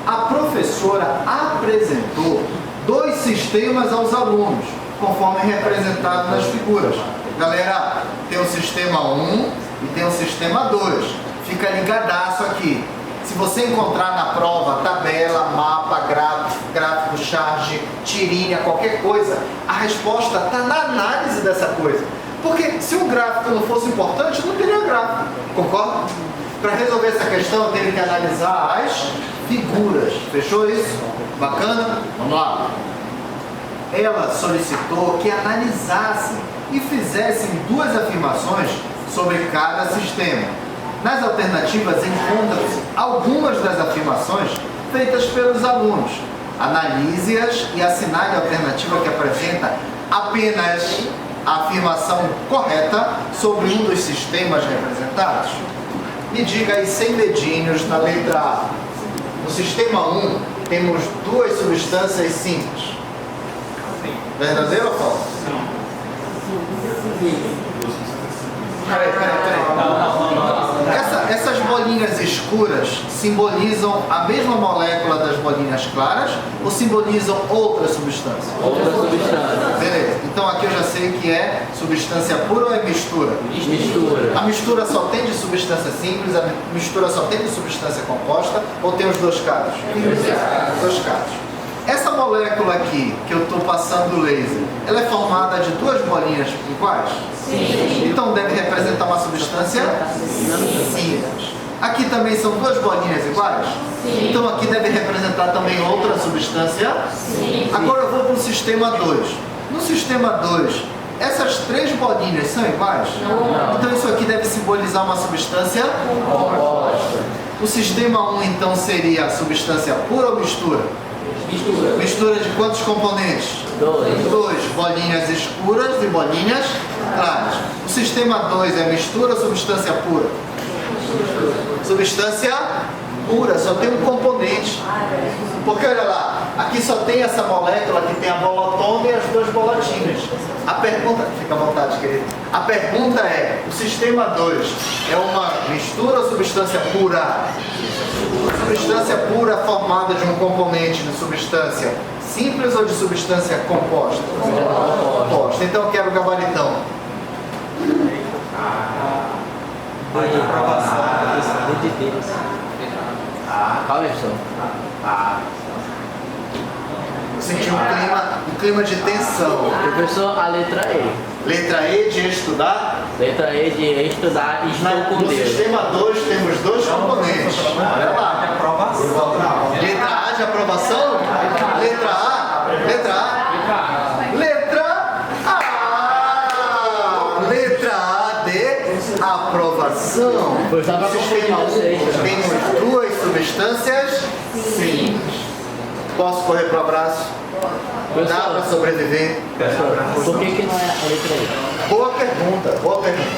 Speaker 2: a professora apresentou 2 sistemas aos alunos, conforme representado nas figuras. Galera, tem o sistema 1 e tem o sistema 2. Fica ligadaço aqui. Se você encontrar na prova tabela, mapa, gráfico, charge, tirinha, qualquer coisa, a resposta está na análise dessa coisa. Porque se o gráfico não fosse importante, não teria gráfico. Concorda? Para resolver essa questão, eu tenho que analisar as figuras. Fechou isso? Bacana? Vamos lá. Ela solicitou que analisassem e fizessem 2 afirmações sobre cada sistema. Nas alternativas encontram-se algumas das afirmações feitas pelos alunos. Analise-as e assinale a alternativa que apresenta apenas a afirmação correta sobre um dos sistemas representados. Me diga aí sem dedinhos na letra A. No sistema 1 temos 2 substâncias simples. Verdadeiro ou falso? Peraí. Essas bolinhas escuras simbolizam a mesma molécula das bolinhas claras ou simbolizam outra substância?
Speaker 6: Outra substância.
Speaker 2: Beleza. Então aqui eu já sei que é substância pura ou é mistura?
Speaker 6: Mistura.
Speaker 2: A mistura só tem de substância simples, a mistura só tem de substância composta ou tem os 2 casos? Os 2 casos. Essa molécula aqui, que eu estou passando o laser, ela é formada de 2 bolinhas iguais? Sim. Então deve representar uma substância simples. Aqui também são 2 bolinhas iguais? Sim. Então aqui deve representar também outra substância? Sim. Agora eu vou para o sistema 2. No sistema 2, essas 3 bolinhas são iguais? Não. Então isso aqui deve simbolizar uma substância composta. O sistema 1 então seria substância pura ou mistura? Mistura. Mistura de quantos componentes? 2 bolinhas escuras e bolinhas claras. O sistema 2 é mistura ou substância pura? Substância pura, só tem um componente. Porque olha lá, aqui só tem essa molécula que tem a bolotona e as duas bolotinhas. A pergunta, fica à vontade, querido. A pergunta é, o sistema 2 é uma mistura ou substância pura? Substância pura formada de um componente de substância simples ou de substância composta? Composta. Então eu quero o gabaritão.
Speaker 6: Calma aí, pessoal.
Speaker 2: Eu senti um clima de tensão.
Speaker 6: Professor, a letra E.
Speaker 2: Letra E de estudar.
Speaker 6: Letra E de estudar e estou com
Speaker 2: No
Speaker 6: Deus.
Speaker 2: sistema 2 temos dois componentes. Olha lá. Letra A de aprovação? Letra A? Letra A? Letra A! Letra A de aprovação.
Speaker 6: Eu estava
Speaker 2: No sistema
Speaker 6: confundindo vocês.
Speaker 2: 1 temos duas substâncias simples. Posso correr para o abraço? Dá para sobreviver?
Speaker 6: Por que não é a letra E?
Speaker 2: Boa pergunta, boa pergunta.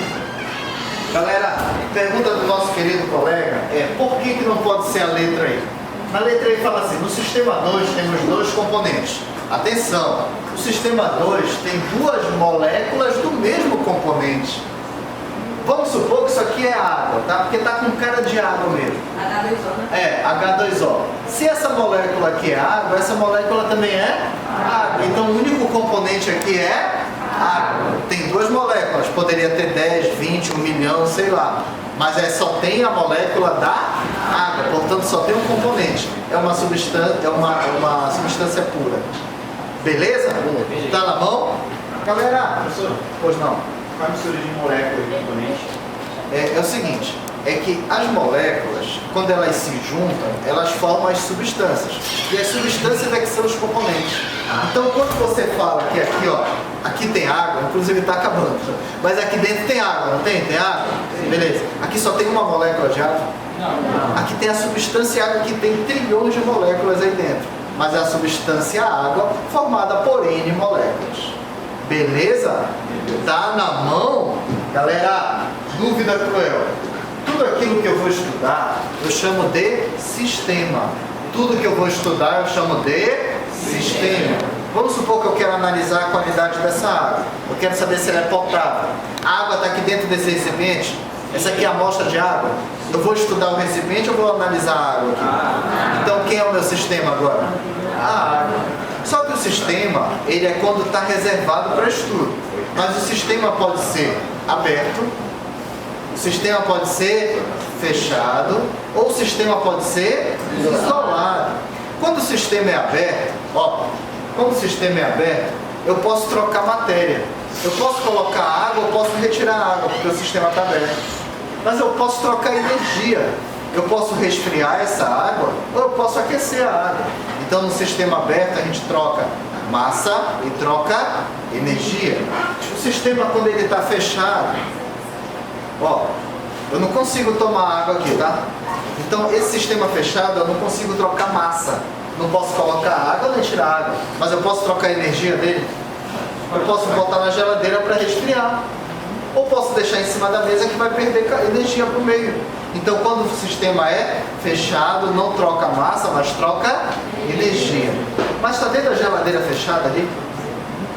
Speaker 2: Galera, pergunta do nosso querido colega é por que não pode ser a letra E? Na letra E fala assim, no sistema 2 temos dois componentes. Atenção, o sistema 2 tem duas moléculas do mesmo componente. Vamos supor que isso aqui é água, tá? Porque tá com cara de água mesmo.
Speaker 1: H2O, né?
Speaker 2: É, H2O. Se essa molécula aqui é água, essa molécula também é água. Então o único componente aqui é água. Tem duas moléculas, poderia ter 10, 20, 1 milhão, sei lá. Mas só tem a molécula da água, portanto só tem um componente. É uma substância substância pura. Beleza? Tá na mão? Galera,
Speaker 7: Professor,
Speaker 2: pois não.
Speaker 7: qual a mistura de molécula e componente?
Speaker 2: É o seguinte, é que as moléculas, quando elas se juntam, elas formam as substâncias. E as substâncias é que são os componentes. Então quando você fala que aqui, ó, aqui tem água, inclusive está acabando, mas aqui dentro tem água, não tem? Tem água? Beleza. Aqui só tem uma molécula de água? Não. Aqui tem a substância água que tem trilhões de moléculas aí dentro. Mas é a substância água formada por N moléculas. Beleza? Tá na mão? Galera, dúvida cruel. Tudo aquilo que eu vou estudar, eu chamo de sistema. Tudo que eu vou estudar, eu chamo de sistema. Vamos supor que eu quero analisar a qualidade dessa água. Eu quero saber se ela é potável. A água está aqui dentro desse recipiente. Essa aqui é a amostra de água. Eu vou estudar o recipiente ou vou analisar a água aqui? Então quem é o meu sistema agora? A água. Só que o sistema, ele é quando está reservado para estudo. Mas o sistema pode ser aberto, o sistema pode ser fechado, ou o sistema pode ser isolado. Quando o sistema é aberto, ó, quando o sistema é aberto, eu posso trocar matéria. Eu posso colocar água, eu posso retirar água, porque o sistema está aberto. Mas eu posso trocar energia. Eu posso resfriar essa água, ou eu posso aquecer a água. Então, no sistema aberto, a gente troca massa e troca energia. O sistema, quando ele está fechado, ó, eu não consigo tomar água aqui, tá? Então, esse sistema fechado, eu não consigo trocar massa. Não posso colocar água nem tirar água. Mas eu posso trocar a energia dele. Eu posso botar na geladeira para resfriar. Ou posso deixar em cima da mesa que vai perder energia para o meio. Então, quando o sistema é fechado, não troca massa, mas troca energia. Mas está dentro da geladeira fechada ali?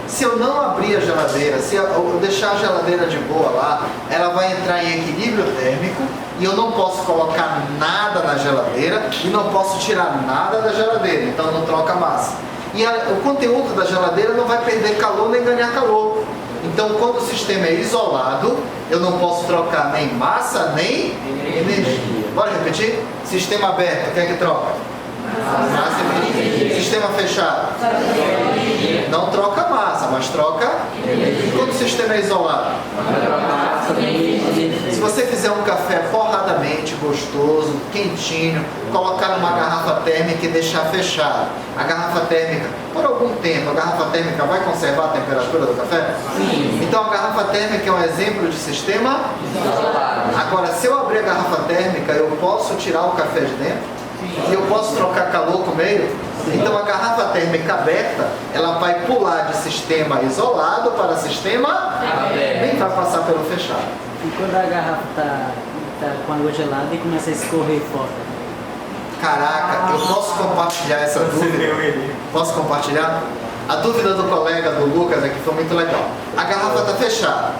Speaker 2: Se eu não abrir a geladeira, se eu deixar a geladeira de boa lá, ela vai entrar em equilíbrio térmico e eu não posso colocar nada na geladeira e não posso tirar nada da geladeira, então não troca massa. E o conteúdo da geladeira não vai perder calor nem ganhar calor. Então, quando o sistema é isolado, eu não posso trocar nem massa nem energia. Bora repetir? Sistema aberto, o que é que troca? Massa e energia. Sistema fechado? Não troca massa, mas troca energia. Quando o sistema é isolado? Se você fizer um café porradamente gostoso, quentinho, colocar numa garrafa térmica e deixar fechado. A garrafa térmica, por algum tempo, a garrafa térmica vai conservar a temperatura do café? Sim. Então a garrafa térmica é um exemplo de sistema isolado. Agora, se eu abrir a garrafa térmica, eu posso tirar o café de dentro? E eu posso trocar calor com o meio? Então a garrafa térmica aberta, ela vai pular de sistema isolado para sistema nem vai passar pelo fechado.
Speaker 8: E quando a garrafa está com água gelada e começa a escorrer fora?
Speaker 2: Caraca, eu posso compartilhar essa dúvida? Posso compartilhar? A dúvida do colega, do Lucas, aqui foi muito legal. A garrafa está fechada,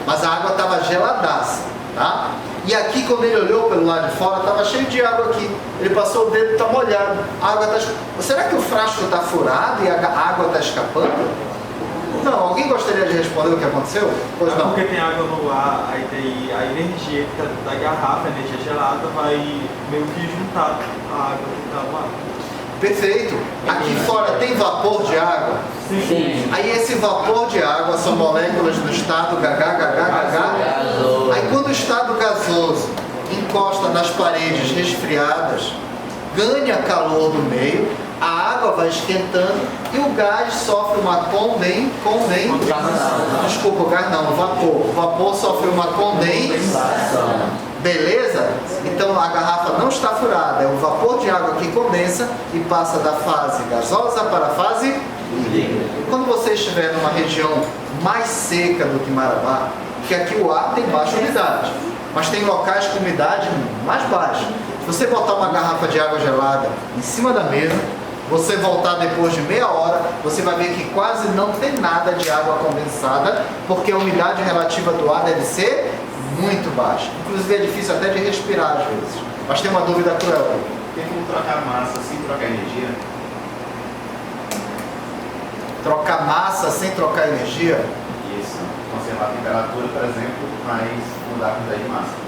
Speaker 2: mas a água estava geladaça, tá? E aqui, quando ele olhou pelo lado de fora, estava cheio de água aqui. Ele passou o dedo e está molhado. A água tá... Será que o frasco está furado e a água está escapando? Não, alguém gostaria de responder o que aconteceu? Pois não.
Speaker 8: Porque tem água no ar, aí tem a energia que tá da garrafa, a energia gelada, vai meio que juntar a água que está no ar.
Speaker 2: Perfeito. Aqui fora tem vapor de água?
Speaker 6: Sim.
Speaker 2: Aí esse vapor de água são moléculas do estado HH. Aí quando o estado gasoso encosta nas paredes resfriadas, ganha calor do meio, a água vai esquentando e o gás sofre uma Desculpa, o gás não, o vapor. O vapor sofre uma condensação. Beleza? Então a garrafa não está furada, é o vapor de água que condensa e passa da fase gasosa para a fase líquida. Quando você estiver numa região mais seca do que Marabá, que aqui o ar tem baixa umidade, mas tem locais com umidade mais baixa. Se você botar uma garrafa de água gelada em cima da mesa, você voltar depois de meia hora, você vai ver que quase não tem nada de água condensada, porque a umidade relativa do ar deve ser muito baixa. Inclusive é difícil até de respirar às vezes. Mas tem uma dúvida cruel.
Speaker 7: Tem como trocar massa sem trocar energia?
Speaker 2: Trocar massa sem trocar energia?
Speaker 7: Isso. Conservar a temperatura, por exemplo, mas mudar a quantidade de massa.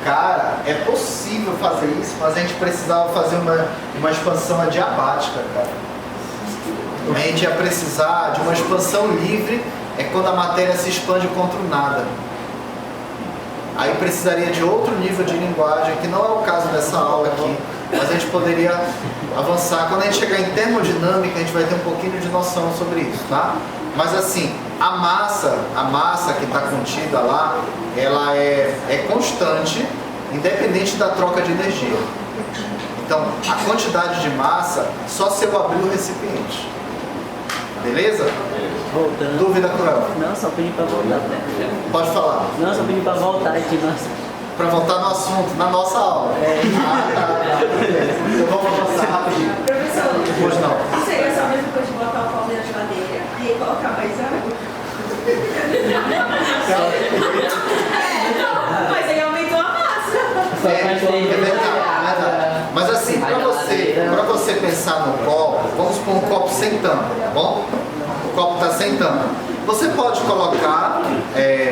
Speaker 2: Cara, é possível fazer isso, mas a gente precisava fazer uma expansão adiabática, cara. A gente ia precisar de uma expansão livre, é quando a matéria se expande contra o nada. Aí precisaria de outro nível de linguagem, que não é o caso dessa aula aqui, mas a gente poderia avançar. Quando a gente chegar em termodinâmica, a gente vai ter um pouquinho de noção sobre isso, tá? Mas assim, a massa que está contida lá, ela é constante, independente da troca de energia. Então, a quantidade de massa, só se eu abrir o recipiente. Beleza?
Speaker 6: Voltando.
Speaker 2: Dúvida cruel?
Speaker 6: Não, só pedi pra voltar.
Speaker 2: Pode falar.
Speaker 6: Não, só pedi pra voltar aqui, nossa.
Speaker 2: Para voltar no assunto, na nossa aula. Tá. Então vamos avançar rapidinho.
Speaker 9: Professor,
Speaker 2: Pois não.
Speaker 9: seria só a mesma coisa de botar o copo na geladeira e aí colocar mais água? Mas aí aumentou a massa.
Speaker 2: É verdade. Mas assim, para você pensar no copo, vamos pôr um copo sem tampa, tá bom? O copo está sem tampa. Você pode colocar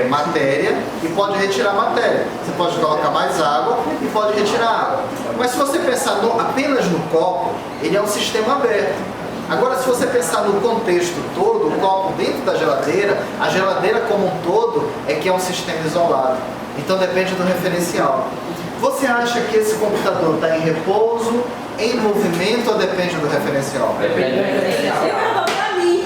Speaker 2: matéria e pode retirar matéria. Você pode colocar mais água e pode retirar água. Mas se você pensar apenas no copo, ele é um sistema aberto. Agora, se você pensar no contexto todo, o copo dentro da geladeira, a geladeira como um todo é que é um sistema isolado. Então depende do referencial. Você acha que esse computador está em repouso, em movimento ou depende do referencial?
Speaker 6: Depende do referencial.
Speaker 9: Pra mim.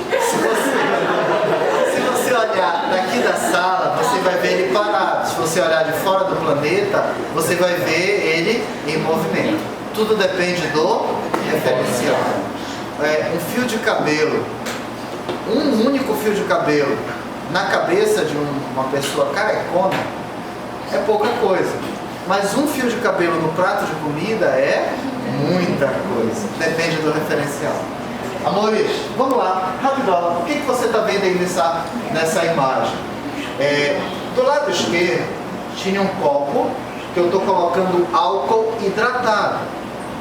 Speaker 2: Se você olhar daqui da sala, você vai ver ele parado. Se você olhar de fora do planeta, você vai ver ele em movimento. Tudo depende do referencial. Um fio de cabelo, um único fio de cabelo na cabeça de uma pessoa carecona é pouca coisa. Mas um fio de cabelo no prato de comida é muita coisa. Depende do referencial. Amores, vamos lá, rapidão. O que você está vendo aí nessa imagem? Do lado esquerdo tinha um copo que eu estou colocando álcool hidratado.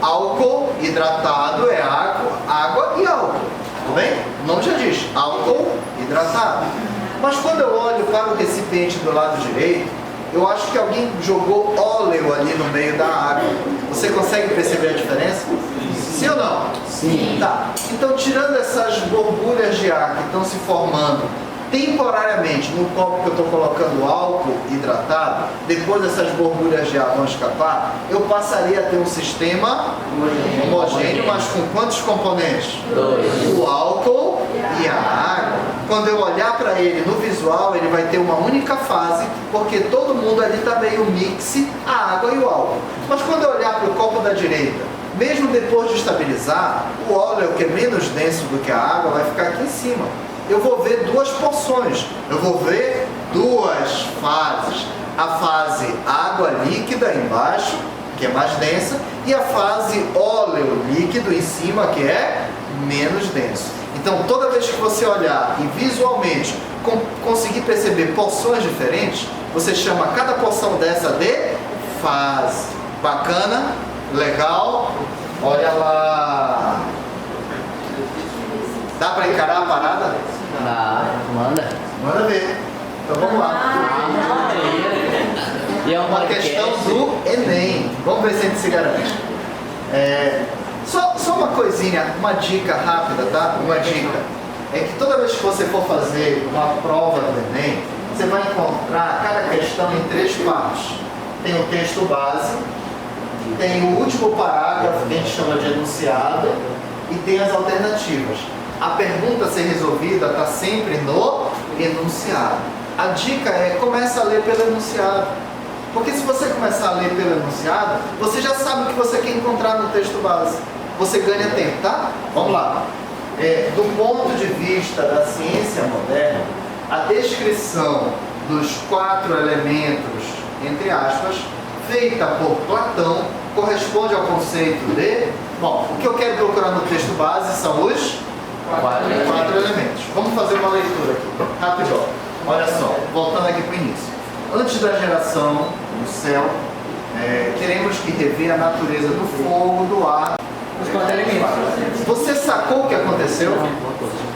Speaker 2: Álcool hidratado é água e álcool. Tudo bem? O nome já diz, álcool hidratado. Mas quando eu olho para o recipiente do lado direito, eu acho que alguém jogou óleo ali no meio da água. Você consegue perceber a diferença? Sim ou não?
Speaker 6: Sim.
Speaker 2: Tá. Então, tirando essas borbulhas de ar que estão se formando temporariamente no copo que eu estou colocando álcool hidratado, depois essas borbulhas de ar vão escapar, eu passaria a ter um sistema homogêneo, mas com quantos componentes?
Speaker 6: 2.
Speaker 2: O álcool e a água. Quando eu olhar para ele no visual, ele vai ter uma única fase, porque todo mundo ali está meio mixe, a água e o álcool. Mas quando eu olhar para o copo da direita, mesmo depois de estabilizar, o óleo, que é menos denso do que a água, vai ficar aqui em cima. Eu vou ver duas porções, eu vou ver duas fases. A fase água líquida embaixo que é mais densa, e a fase óleo líquido em cima, que é menos denso. Então, toda vez que você olhar e visualmente conseguir perceber porções diferentes, você chama cada porção dessa de fase. Bacana? Legal? Olha lá. Dá para encarar a parada?
Speaker 6: Dá, manda.
Speaker 2: Manda ver. Então vamos lá.
Speaker 6: E é
Speaker 2: Uma questão do Enem. Vamos ver se a gente se garante. Só uma coisinha, uma dica rápida, tá? Uma dica. É que toda vez que você for fazer uma prova do Enem, você vai encontrar cada questão em 3 partes. Tem o texto base, tem o último parágrafo, que a gente chama de enunciado, e tem as alternativas. A pergunta a ser resolvida está sempre no enunciado. A dica é, começa a ler pelo enunciado. Porque se você começar a ler pelo enunciado, você já sabe o que você quer encontrar no texto base. Você ganha tempo, tá? Vamos lá. Do ponto de vista da ciência moderna, a descrição dos 4 elementos, entre aspas, feita por Platão, corresponde ao conceito de... Bom, o que eu quero procurar no texto base são os 4 elementos. Vamos fazer uma leitura aqui, rapidão. Olha só, voltando aqui para o início. Antes da geração do céu, teremos que rever a natureza do fogo, do ar.
Speaker 6: Os 4 elementos.
Speaker 2: Você sacou o que aconteceu?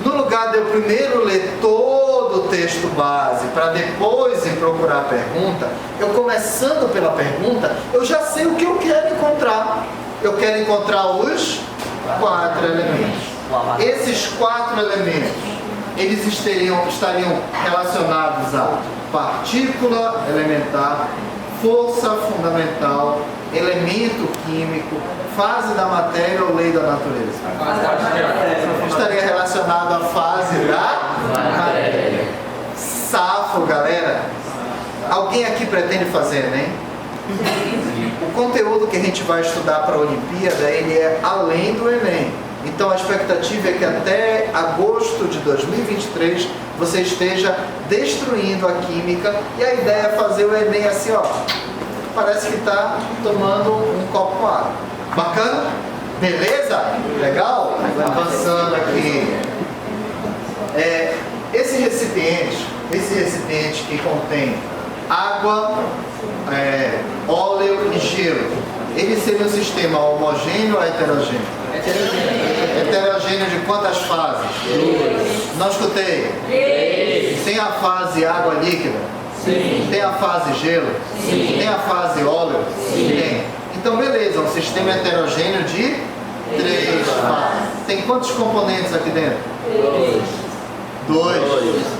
Speaker 2: No lugar de eu primeiro ler todo o texto base para depois ir procurar a pergunta, eu começando pela pergunta, eu já sei o que eu quero encontrar. Eu quero encontrar os 4 elementos. Esses 4 elementos, eles estariam relacionados a partícula elementar, força fundamental, elemento químico, fase da matéria ou lei da natureza. Estaria relacionado à fase da matéria. Safo, galera. Alguém aqui pretende fazer Enem? O conteúdo que a gente vai estudar para a Olimpíada, ele é além do Enem. Então a expectativa é que até agosto de 2023 você esteja destruindo a química, e a ideia é fazer o Enem assim, ó, parece que está tomando um copo com água. Bacana? Beleza? Legal? Avançando aqui. Esse recipiente que contém água, óleo e gelo, ele seria um sistema homogêneo ou heterogêneo? Heterogêneo de quantas fases? 2. Não escutei. 3. Tem a fase água líquida? Sim. Tem a fase gelo? Sim. Tem a fase óleo? Sim. Tem. Então beleza, um sistema heterogêneo de 3 fases. Tem quantos componentes aqui dentro? 2.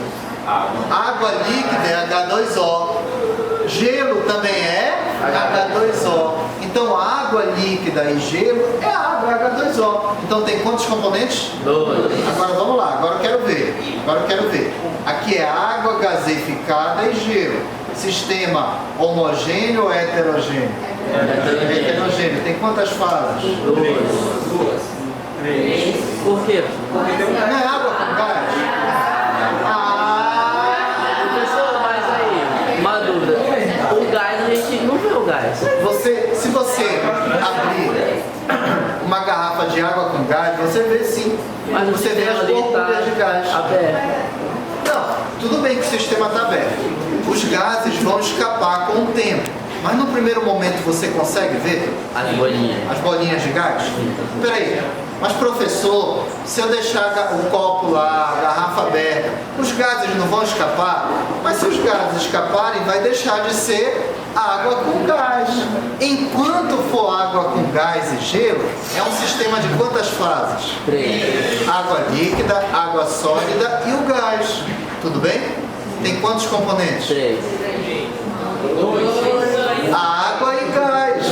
Speaker 2: Água líquida é H2O. Gelo também é H2O. Então água líquida e gelo é água, H2O. Então tem quantos componentes? 2. Agora vamos lá, agora eu quero ver. Aqui é água gaseificada e gelo. Sistema homogêneo ou heterogêneo? Heterogêneo. Tem quantas fases?
Speaker 6: 2. 3. Por quê?
Speaker 2: Não é água com gás?
Speaker 6: Professor, mas aí, uma dúvida. O gás, a gente não vê o gás.
Speaker 2: Se você abrir uma garrafa de água com gás, você vê sim.
Speaker 6: Mas
Speaker 2: você vê as bombinhas de gás.
Speaker 6: Aberto.
Speaker 2: Não, tudo bem que o sistema está aberto. Os gases vão escapar com o tempo. Mas no primeiro momento você consegue ver as bolinhas de gás? Peraí, mas professor, se eu deixar o copo lá, a garrafa aberta, os gases não vão escapar? Mas se os gases escaparem, vai deixar de ser água com gás. Enquanto for água com gás e gelo, é um sistema de quantas fases?
Speaker 6: 3.
Speaker 2: Água líquida, água sólida e o gás. Tudo bem? Tem quantos componentes?
Speaker 6: 3.
Speaker 2: 2. Água e gás.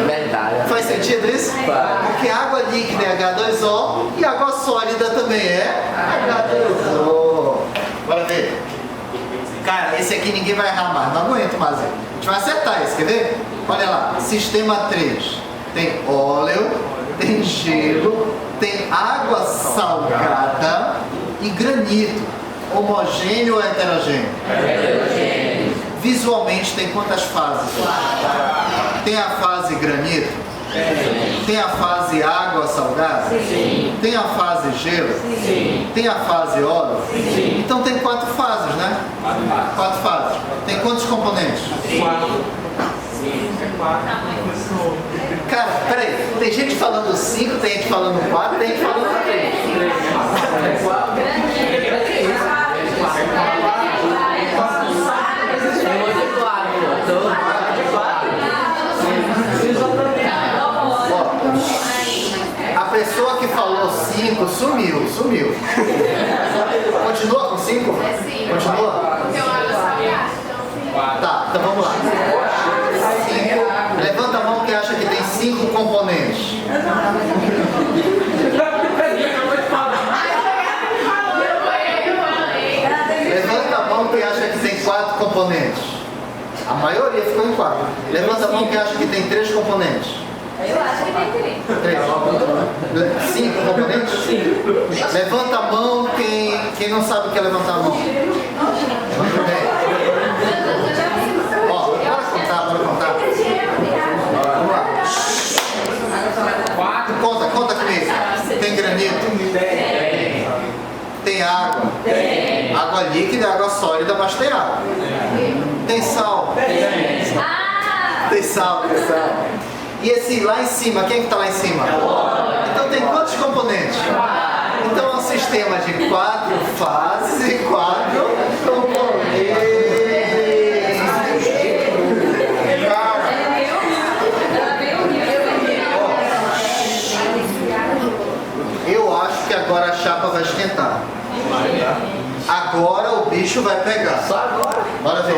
Speaker 6: Verdade.
Speaker 2: Faz sentido isso?
Speaker 6: Faz.
Speaker 2: Porque água líquida é H2O e água sólida também é H2O. Bora ver. Cara, esse aqui ninguém vai errar mais, não aguento mais. A gente vai acertar esse, quer ver? Olha lá, sistema 3. Tem óleo, tem gelo, tem água salgada e granito. Homogêneo ou heterogêneo?
Speaker 6: Heterogêneo.
Speaker 2: Visualmente tem quantas fases?
Speaker 6: 4.
Speaker 2: Tem a fase granito? Tem a fase água salgada? Tem a fase gelo? Tem a fase óleo? Então tem 4 fases, né? 4 fases. Tem quantos componentes?
Speaker 8: 4.
Speaker 2: Cara, peraí, tem gente falando 5, tem gente falando 4, tem gente falando 3. A pessoa que falou 5 sumiu. Continua com 5? Continua? Tá, então vamos lá. 5. Levanta a mão que acha que tem 5 componentes. Levanta a mão que acha que tem 4 componentes. A maioria ficou em 4. Levanta a mão que acha que tem 3 componentes.
Speaker 9: Eu acho que tem
Speaker 2: 3. 5 componentes? Levanta a mão quem não sabe o que é levantar a mão. Muito bem. Ó, bora contar. Vamos lá. 4. Conta comigo. Tem granito? Tem água? Água líquida, água sólida, mas tem água. Tem sal? Tem sal. E esse lá em cima, quem é que está lá em cima? Então tem quantos componentes? Então é um sistema de 4 fases e 4 componentes. Eu acho que agora a chapa vai esquentar. Agora o bicho vai pegar.
Speaker 6: Só agora?
Speaker 2: Bora ver.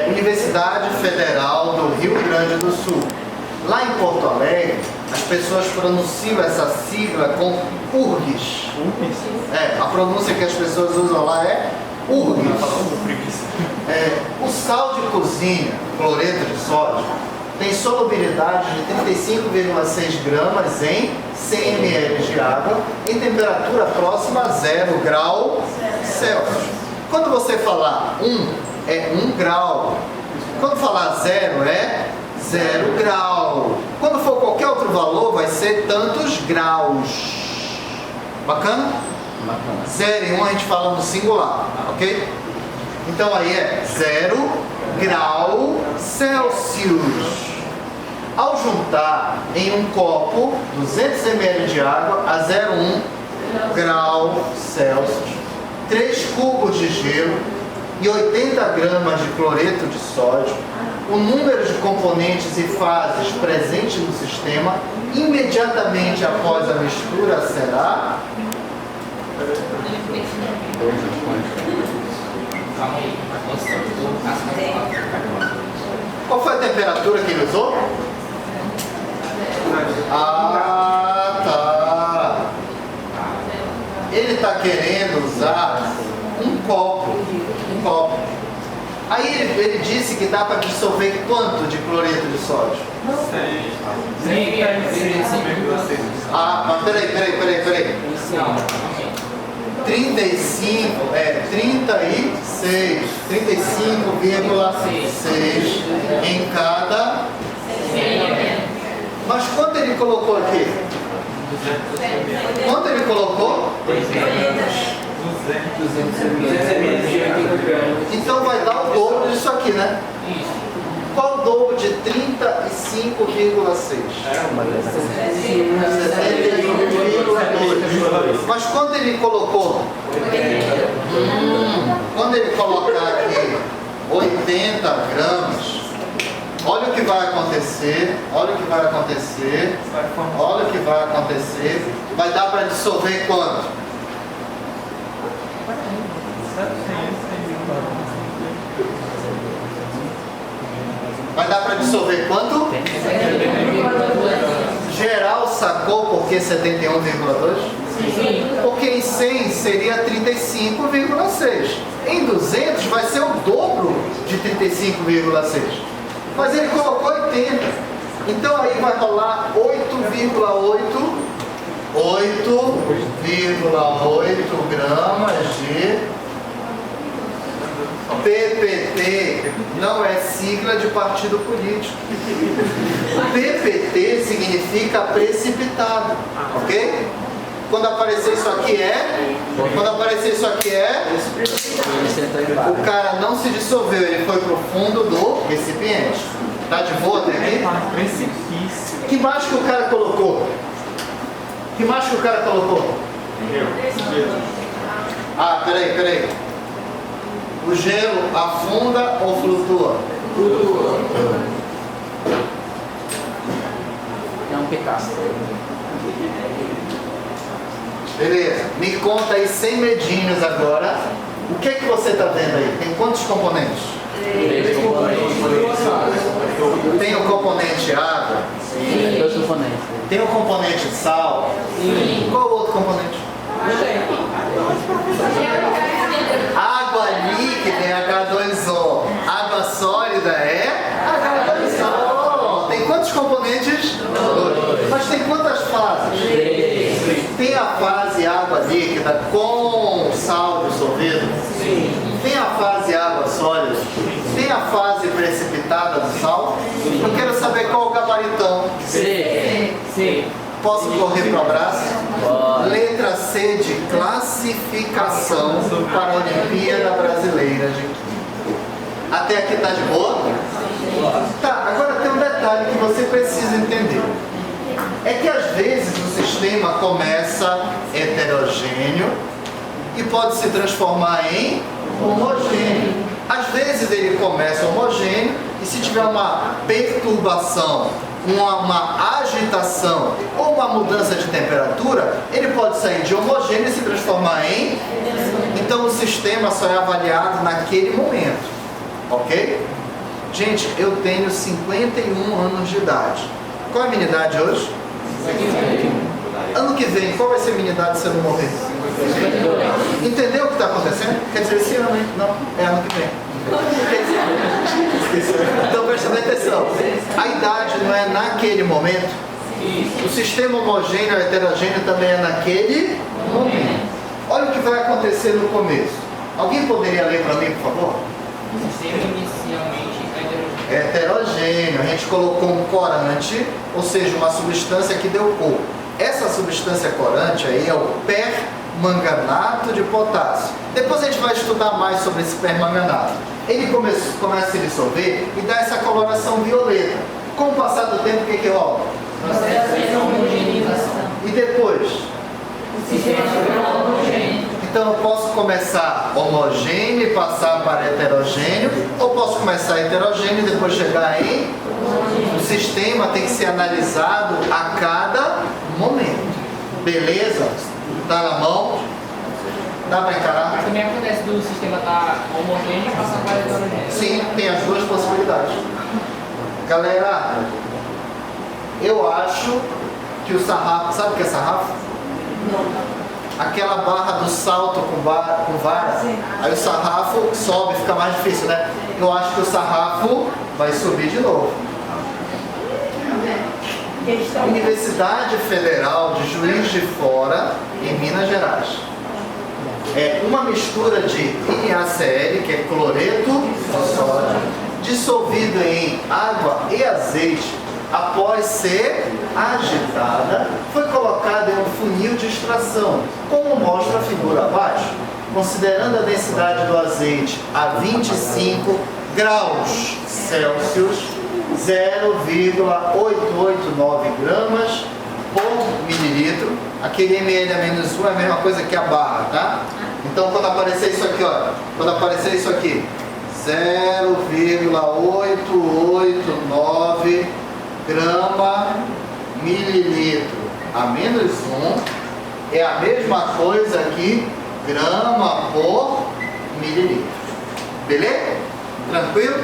Speaker 2: Universidade Federal do Rio Grande do Sul. Lá em Porto Alegre, as pessoas pronunciam essa sigla com URGS. A pronúncia que as pessoas usam lá é URGS. O sal de cozinha, cloreto de sódio, tem solubilidade de 35,6 gramas em 100 ml de água em temperatura próxima a 0 grau Celsius. Quando você falar 1, é 1 grau. Quando falar 0, é 0 grau. Quando for qualquer outro valor, vai ser tantos graus. Bacana? 0 e 1 a gente fala no singular, ok? Então aí é 0 grau Celsius. Ao juntar em um copo 200 ml de água a 0,1 grau Celsius, 3 cubos de gelo e 80 gramas de cloreto de sódio, o número de componentes e fases presentes no sistema imediatamente após a mistura será... Qual foi a temperatura que ele usou? Ah, tá. Ele está querendo usar um copo. Aí ele disse que dá para dissolver quanto de cloreto de sódio?
Speaker 8: 36,6.
Speaker 2: Ah, mas peraí. 35,6 em cada. Mas quanto ele colocou aqui? Quanto ele colocou?
Speaker 8: 200
Speaker 2: Então vai dar o dobro disso aqui, né? Qual o dobro de 35,6? 71,2. Mas quando ele colocou? Quando ele colocar aqui 80 gramas, olha o que vai acontecer, vai dar para dissolver quanto? Vai dar para dissolver quanto? Geral sacou por que 71,2? Porque em 100 seria 35,6. Em 200 vai ser o dobro de 35,6. Mas ele colocou 80. Então aí vai rolar 8,8 gramas de PPT não é sigla de partido político. PPT significa precipitado, ok? Quando aparecer isso aqui o cara não se dissolveu, ele foi pro fundo do recipiente. Tá de boa até aqui?
Speaker 8: Precipício.
Speaker 2: Que imagem que o cara colocou? Ah, peraí. O gelo afunda ou flutua?
Speaker 6: Flutua. É um Picasso.
Speaker 2: Beleza, me conta aí sem medinhos agora. O que é que você está vendo aí? Tem quantos componentes?
Speaker 6: 3 componentes.
Speaker 2: Tem o componente água?
Speaker 6: Sim. 2 componentes.
Speaker 2: Tem o componente sal?
Speaker 6: Sim.
Speaker 2: Qual o outro componente? Água líquida é H2O. Água sólida é H2O. Tem quantos componentes? 2. Mas tem quantas fases?
Speaker 6: 3.
Speaker 2: Tem a fase água líquida com sal dissolvido?
Speaker 6: Sim.
Speaker 2: Tem a fase água sólida? Tem a fase precipitada do sal? Eu quero saber qual o gabaritão.
Speaker 6: Sim.
Speaker 2: Posso correr para o abraço?
Speaker 6: Pode.
Speaker 2: Letra C de classificação para a Olimpíada Brasileira de Química. Até aqui tá de boa? Tá, agora tem um detalhe que você precisa entender. É que às vezes o sistema começa heterogêneo e pode se transformar em homogêneo. Às vezes ele começa homogêneo e se tiver uma perturbação, uma agitação ou uma mudança de temperatura, ele pode sair de homogêneo e se transformar em... Então o sistema só é avaliado naquele momento, ok? Gente, eu tenho 51 anos de idade. Qual é a minha idade hoje? Ano que vem, qual vai ser a minha idade se eu não morrer? Entendeu o que está acontecendo? Quer dizer, esse ano, hein? Não, é ano que vem. Então presta atenção. A idade não é naquele momento. O sistema homogêneo e heterogêneo também é naquele momento. Olha o que vai acontecer no começo. Alguém poderia ler para mim, por favor?
Speaker 10: O sistema inicialmente
Speaker 2: É heterogêneo. A gente colocou um corante, ou seja, uma substância que deu cor. Essa substância corante aí é o permanganato de potássio. Depois a gente vai estudar mais sobre esse permanganato. Ele começa a se dissolver e dá essa coloração violeta. Com o passar do tempo, o que rola? E depois? Então eu posso começar homogêneo e passar para heterogêneo, ou posso começar heterogêneo e depois chegar em... O sistema tem que ser analisado a cada momento. Beleza? Tá na mão? Dá para encarar?
Speaker 10: Também acontece do sistema estar homogêneo e passar para heterogêneo.
Speaker 2: Sim, tem as duas possibilidades. Galera, eu acho que o sarrafo... Sabe o que é sarrafo? Não. Aquela barra do salto com vara, aí o sarrafo sobe, fica mais difícil, né? Eu acho que o sarrafo vai subir de novo. Universidade Federal de Juiz de Fora, em Minas Gerais. É uma mistura de NaCl, que é cloreto de sódio, dissolvido em água e azeite, após ser agitada, foi colocada em um funil de extração, como mostra a figura abaixo, considerando a densidade do azeite a 25 graus Celsius, 0,889 gramas por mililitro. Aquele ml a menos 1 é a mesma coisa que a barra, tá? Então quando aparecer isso aqui, ó, quando aparecer isso aqui, 0,889 grama mililitro a menos 1 é a mesma coisa que grama por mililitro. Beleza? Tranquilo?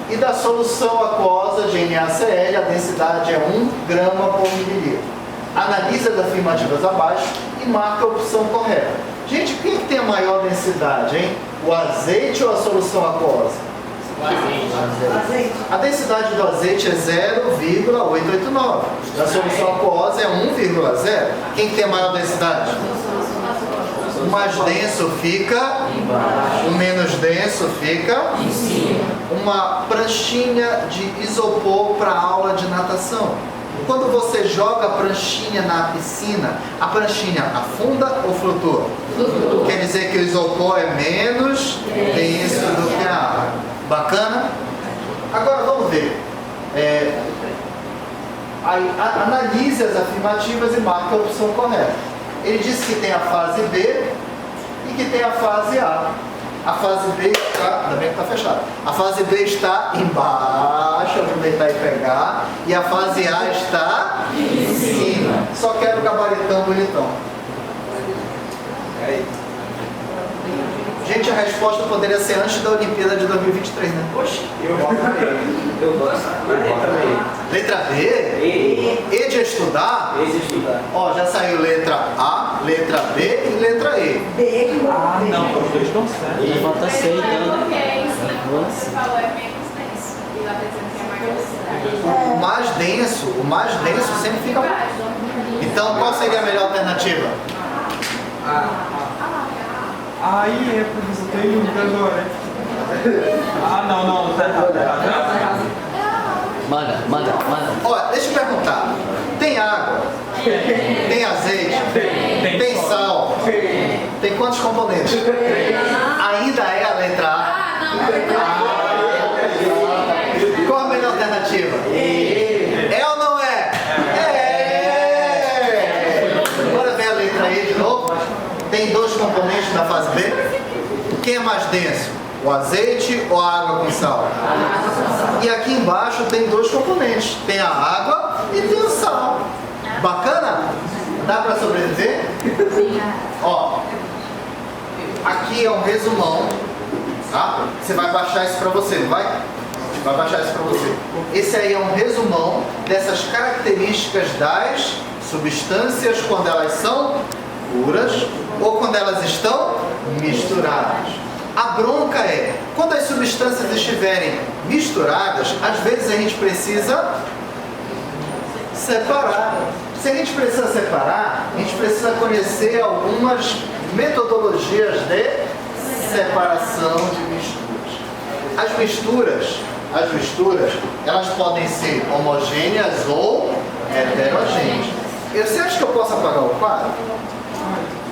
Speaker 2: E da solução aquosa de NaCl, a densidade é 1 grama por mililitro. Analisa as afirmativas abaixo e marca a opção correta. Gente, quem tem a maior densidade, hein? O azeite ou a solução aquosa?
Speaker 10: O azeite.
Speaker 2: A densidade do azeite é 0,889. A solução aquosa é 1,0. Quem tem a maior densidade? O mais denso fica embaixo. O menos denso fica em cima. Uma pranchinha de isopor para aula de natação. Quando você joga a pranchinha na piscina, a pranchinha afunda ou flutua? Flutua. Quer dizer que o isopor é menos denso do que a água. Bacana? Agora vamos ver. Analise as afirmativas e marque a opção correta. Ele disse que tem a fase B e que tem a fase A. A fase B está, ainda bem que está fechada. A fase B está embaixo, aproveitar e pegar. E a fase A está em cima. Só quero gabaritão bonitão. Gente, a resposta poderia ser antes da Olimpíada de 2023, né?
Speaker 6: Oxe, eu gosto também.
Speaker 2: Letra B? E de estudar?
Speaker 6: E de estudar.
Speaker 2: Ó, já saiu letra A, letra B e letra E.
Speaker 8: Ah, não, os dois estão certos.
Speaker 6: Já falta 6, então.
Speaker 11: Porque você falou é menos denso. E lá está dizendo que é mais denso.
Speaker 2: O mais denso sempre fica. Então, qual seria a melhor alternativa?
Speaker 8: Aí, professor, tem dúvida agora. Ah, não, tá errado.
Speaker 6: Manda.
Speaker 2: Ó, deixa eu perguntar. Tem água? Tem azeite? Tem sal? Tem quantos componentes? Ainda é a letra A? Qual a melhor alternativa? É ou não é? Bora ver a letra E de novo. Tem dois componentes na fase B. Quem é mais denso? O azeite ou a água com sal? E aqui embaixo tem dois componentes. Tem a água e tem o sal. Bacana? Dá para sobreviver? Ó, aqui é um resumão. Tá? Você vai baixar isso para você, não vai? Vai baixar isso para você. Esse aí é um resumão dessas características das substâncias quando elas são puras ou quando elas estão misturadas. A bronca é, quando as substâncias estiverem misturadas, às vezes a gente precisa separar. Se a gente precisa separar, a gente precisa conhecer algumas metodologias de separação de misturas. As misturas, elas podem ser homogêneas ou heterogêneas. Você acha que eu posso apagar o quadro?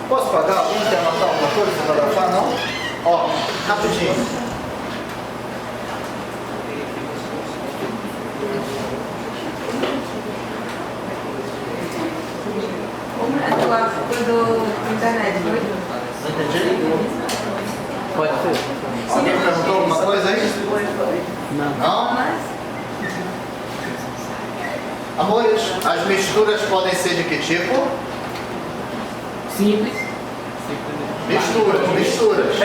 Speaker 2: Posso apagar? Alguém quer anotar alguma coisa, fotografar? Não? Ó, rapidinho.
Speaker 9: Do internet, foi?
Speaker 2: Não entendi?
Speaker 6: Pode ser.
Speaker 2: Alguém perguntou alguma coisa aí? Não? Amores, as misturas podem ser de que tipo?
Speaker 6: Simples.
Speaker 2: Misturas.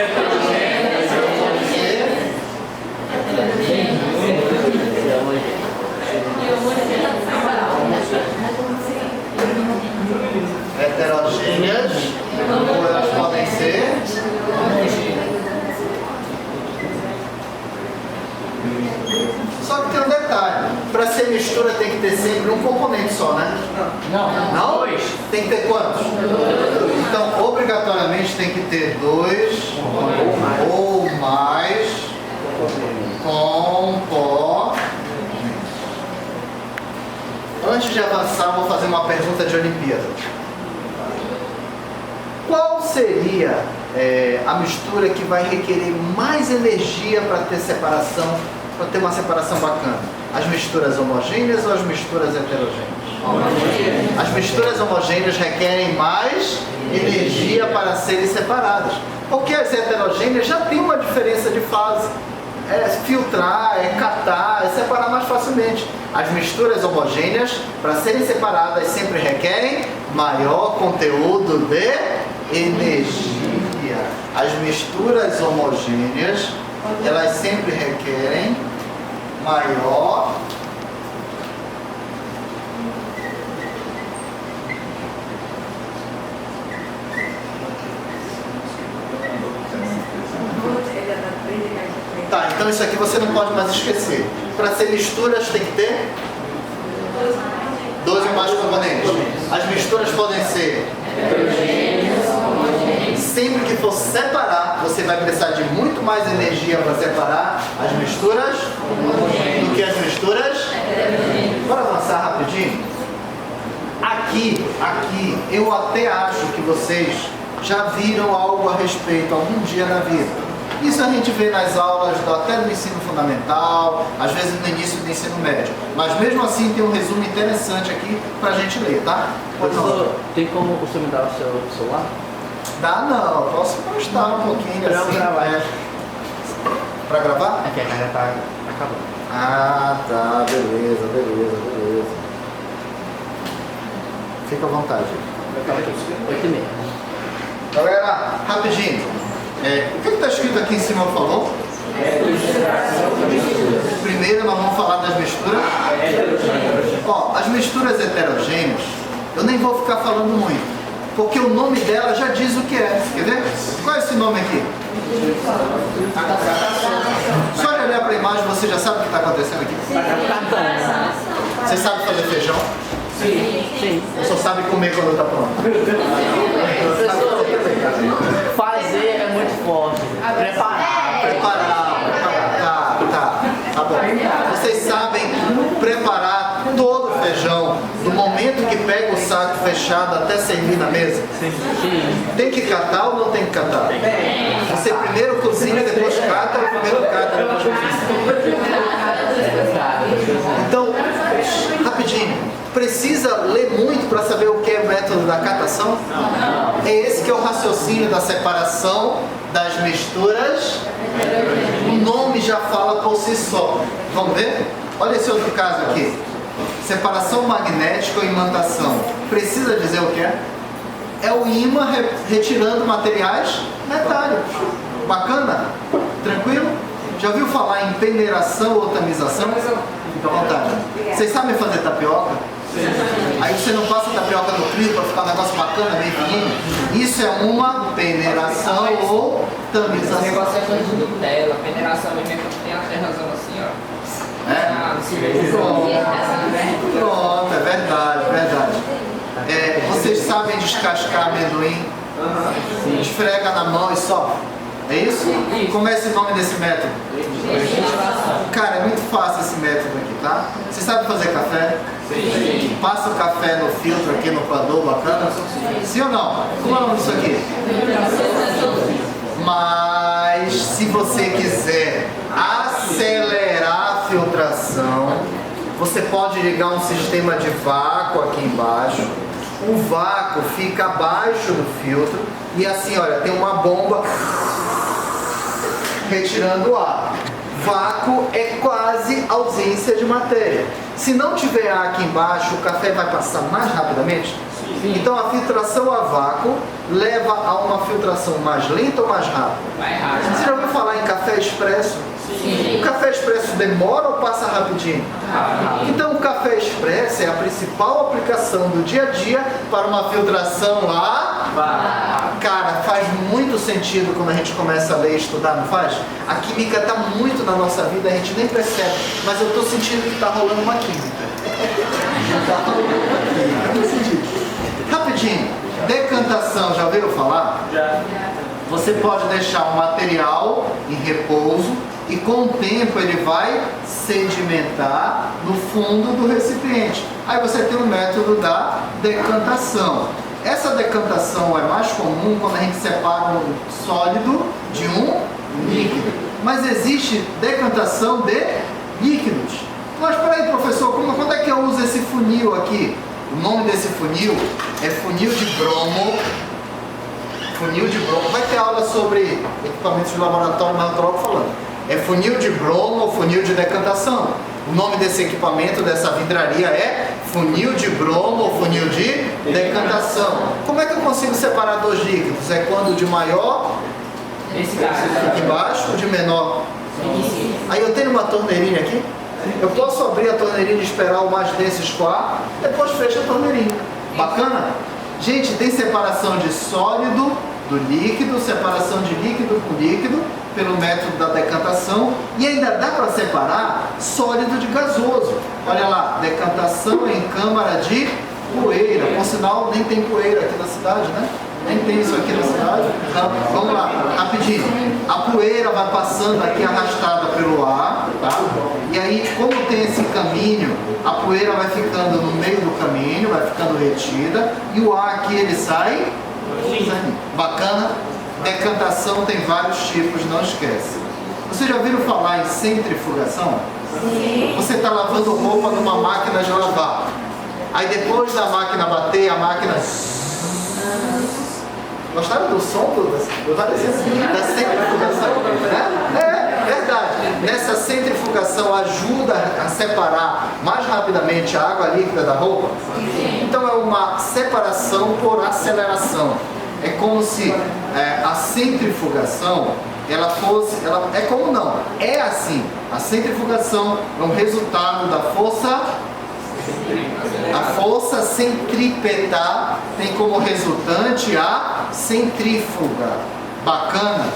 Speaker 2: Heterogêneas, ou elas podem ser só que tem um detalhe, para ser mistura tem que ter sempre um componente só, né? Não? Tem que ter quantos? Então, obrigatoriamente tem que ter dois ou mais componentes. Antes de avançar, vou fazer uma pergunta de Olimpíada. Qual seria a mistura que vai requerer mais energia para ter separação, para ter uma separação bacana? As misturas homogêneas ou as misturas heterogêneas? As misturas homogêneas requerem mais energia para serem separadas, porque as heterogêneas já têm uma diferença de fase. É filtrar, é catar, é separar mais facilmente. As misturas homogêneas, para serem separadas, sempre requerem maior conteúdo de energia. As misturas homogêneas, elas sempre requerem maior Tá, então isso aqui você não pode mais esquecer. Para ser misturas tem que ter dois ou mais componentes. As misturas podem ser sempre que for separar, você vai precisar de muito mais energia para separar as misturas do que as misturas. Bora avançar rapidinho? Aqui, eu até acho que vocês já viram algo a respeito algum dia na vida. Isso a gente vê nas aulas até do ensino fundamental, às vezes no início do ensino médio. Mas mesmo assim tem um resumo interessante aqui pra gente ler, tá?
Speaker 6: Professor, tem como o senhor me dar o seu celular?
Speaker 2: Dá não, posso postar um pouquinho
Speaker 6: Pra
Speaker 2: assim.
Speaker 6: eu gravar.
Speaker 2: Pra gravar?
Speaker 6: É que a carga tá acabando.
Speaker 2: Ah, tá, beleza. Fica à vontade.
Speaker 6: 8h30.
Speaker 2: Galera, rapidinho. O que está escrito aqui em cima, por favor? Primeiro nós vamos falar das misturas. Ó, as misturas heterogêneas, eu nem vou ficar falando muito, porque o nome dela já diz o que é. Quer ver? Qual é esse nome aqui? Só de olhar para a imagem você já sabe o que está acontecendo aqui? Você sabe fazer feijão?
Speaker 6: Sim.
Speaker 2: Ou só sabe comer quando está pronto?
Speaker 6: Fazer é muito forte. Preparar.
Speaker 2: Tá bom. Vocês sabem preparar todo o feijão do momento que pega o saco fechado até servir na mesa?
Speaker 6: Sim.
Speaker 2: Tem que catar ou não tem que catar? Você primeiro cozinha, depois cata, ou primeiro cata, depois cozinha? Então, rapidinho. Precisa ler muito para saber o que é o método da catação? Não. É esse que é o raciocínio da separação das misturas. O nome já fala por si só. Vamos ver? Olha esse outro caso aqui. Separação magnética ou imantação. Precisa dizer o que é? É o ímã retirando materiais metálicos. Bacana? Tranquilo? Já ouviu falar em peneiração ou tamização? Fica à vontade. Vocês sabem fazer tapioca? Aí você não passa tapioca no frio para ficar um negócio bacana, bem fininho. Isso é uma peneiração ou tamização.
Speaker 10: Esse negócio é coisa de Nutella, peneiração mesmo é quando tem a terrazão assim, ó.
Speaker 2: Pronto, é verdade. Vocês sabem descascar amendoim? Esfrega na mão e só. É isso? Como é esse nome desse método? Cara, é muito fácil esse método aqui, tá? Você sabe fazer café? Sim. Passa o café no filtro aqui no coador, bacana? Sim ou não? Como é o nome disso aqui? Mas se você quiser acelerar a filtração, você pode ligar um sistema de vácuo aqui embaixo. O vácuo fica abaixo do filtro e assim, olha, tem uma bomba retirando o ar. Vácuo é quase ausência de matéria. Se não tiver ar aqui embaixo, o café vai passar mais rapidamente? Sim. Então a filtração a vácuo leva a uma filtração mais lenta ou mais rápida?
Speaker 10: Mais rápida.
Speaker 2: Você já ouviu falar em café expresso? Sim. O café expresso demora ou passa rapidinho? Rápido. Então o café expresso é a principal aplicação do dia a dia para uma filtração a vácuo. Cara, faz muito sentido quando a gente começa a ler e estudar, não faz? A química está muito na nossa vida, a gente nem percebe, mas eu estou sentindo que está rolando uma química. Rapidinho, decantação, já ouviram falar? Já. Você pode deixar o material em repouso e com o tempo ele vai sedimentar no fundo do recipiente. Aí você tem o método da decantação. Essa decantação é mais comum quando a gente separa um sólido de um líquido. Mas existe decantação de líquidos. Mas peraí, professor, quando é que eu uso esse funil aqui? O nome desse funil é funil de bromo. Funil de bromo. Vai ter aula sobre equipamentos de laboratório, mas eu estou logo falando. É funil de bromo ou funil de decantação. O nome desse equipamento, dessa vidraria é funil de bromo ou funil de decantação. Como é que eu consigo separar dois líquidos? É quando o de maior fica embaixo, o de menor. Aí eu tenho uma torneirinha aqui. Eu posso abrir a torneirinha e esperar o mais denso escoar, depois fecha a torneirinha. Bacana? Gente, tem separação de sólido do líquido, separação de líquido com líquido, pelo método da decantação, e ainda dá para separar sólido de gasoso. Olha lá, decantação em câmara de poeira. Por sinal, nem tem poeira aqui na cidade, né? Nem tem isso aqui na cidade. Então, vamos lá, rapidinho. A poeira vai passando aqui arrastada pelo ar, tá? E aí, como tem esse caminho, a poeira vai ficando no meio do caminho, vai ficando retida, e o ar aqui ele sai. Bacana? Decantação tem vários tipos, não esquece. Vocês já ouviram falar em centrifugação? Sim. Você está lavando roupa numa máquina de lavar. Aí depois da máquina bater, a máquina... Gostaram do som da centrifugação? É verdade. Nessa centrifugação ajuda a separar mais rapidamente a água líquida da roupa? Sim. Então é uma separação por aceleração. É como se a centrifugação, é como não, é assim. A centrifugação é um resultado da força... A força centrípeta tem como resultante a centrífuga. Bacana?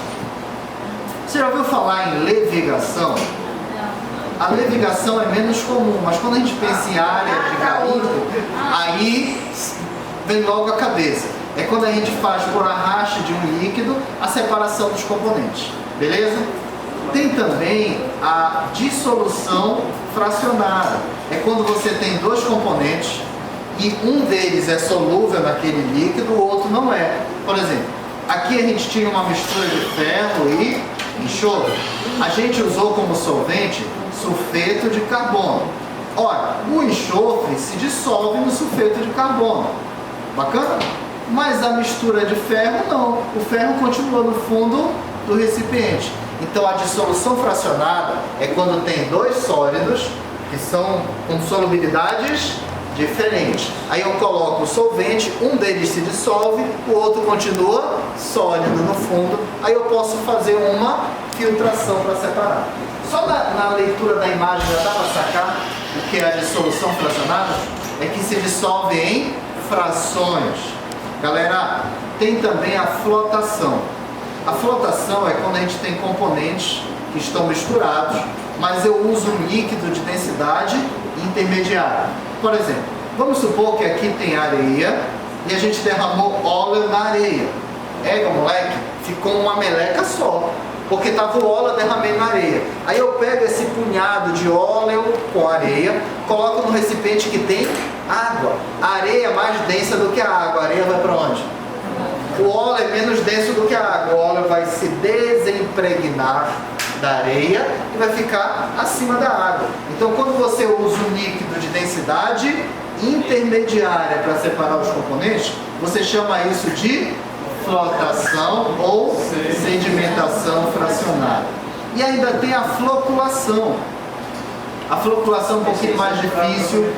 Speaker 2: Você já ouviu falar em levigação? A levigação é menos comum, mas quando a gente pensa em área de garimpo, aí vem logo a cabeça. É quando a gente faz por arraste de um líquido a separação dos componentes. Beleza? Tem também a dissolução fracionada. É quando você tem dois componentes e um deles é solúvel naquele líquido, o outro não é. Por exemplo, aqui a gente tinha uma mistura de ferro e enxofre. A gente usou como solvente sulfeto de carbono. Ora, o enxofre se dissolve no sulfeto de carbono. Bacana? Mas a mistura de ferro não. O ferro continua no fundo do recipiente. Então a dissolução fracionada é quando tem dois sólidos que são com solubilidades diferentes. Aí eu coloco o solvente, um deles se dissolve, o outro continua sólido no fundo. Aí eu posso fazer uma filtração para separar. Só na leitura da imagem já dá para sacar o que é a dissolução fracionada? É que se dissolve em frações. Galera, tem também a flotação. A flotação é quando a gente tem componentes que estão misturados, mas eu uso um líquido de densidade intermediária. Por exemplo, vamos supor que aqui tem areia e a gente derramou óleo na areia. Moleque, ficou uma meleca só, porque estava o óleo, eu derramei na areia. Aí eu pego esse punhado de óleo com areia, coloco no recipiente que tem água. A areia é mais densa do que a água. A areia vai para onde? O óleo é menos denso do que a água. O óleo vai se desimpregnar da areia e vai ficar acima da água. Então, quando você usa um líquido de densidade intermediária para separar os componentes, você chama isso de flotação ou sedimentação fracionada. E ainda tem a floculação. A floculação é um pouquinho mais difícil.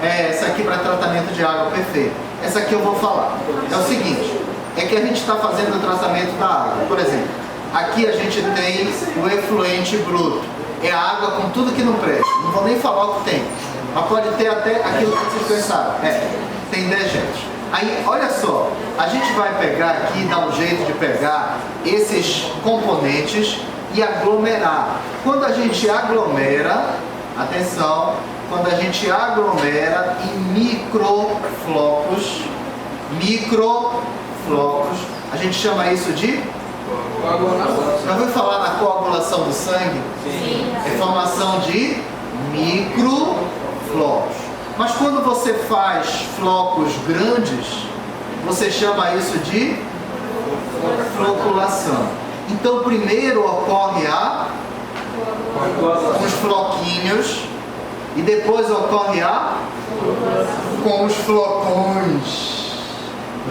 Speaker 2: Essa aqui para tratamento de água, perfeito. Essa aqui eu vou falar. É o seguinte, é que a gente está fazendo o tratamento da água. Por exemplo, aqui a gente tem o efluente bruto. É a água com tudo que não presta. Não vou nem falar o que tem. Mas pode ter até aquilo que vocês pensaram. Tem dejetos. Aí, olha só, a gente vai pegar aqui, dar um jeito de pegar esses componentes e aglomerar. Quando a gente aglomera, atenção, quando a gente aglomera em microflocos, a gente chama isso de coagulação. Já ouviu falar na coagulação do sangue? Sim. É formação de microflocos. Mas quando você faz flocos grandes, você chama isso de floculação. Então primeiro ocorre com os floquinhos e depois ocorre com os flocões.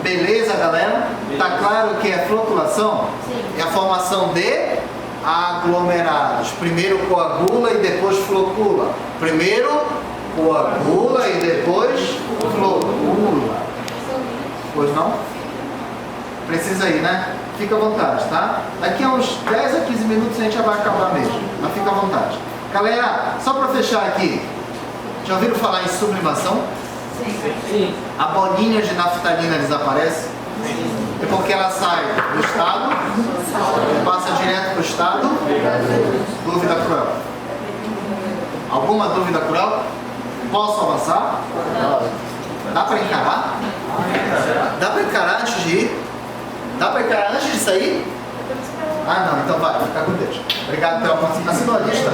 Speaker 2: Beleza, galera? Tá claro o que é floculação? Sim. É a formação de aglomerados. Primeiro coagula e depois flocula. Primeiro coagula e depois flocula. Pois não? Precisa ir, né? Fica à vontade, tá? Daqui a uns 10 a 15 minutos a gente já vai acabar mesmo. Mas fica à vontade. Galera, só para fechar aqui. Já ouviram falar em sublimação? Sim. A bolinha de naftalina desaparece? Sim. É porque ela sai do estado e passa direto para o estado. Dúvida cruel? Alguma dúvida cruel? Posso avançar? Dá para encarar? Dá para encarar antes de ir? Dá para encarar antes de sair? Ah, não, então vai ficar com Deus. Obrigado pela participação. Assinou a lista?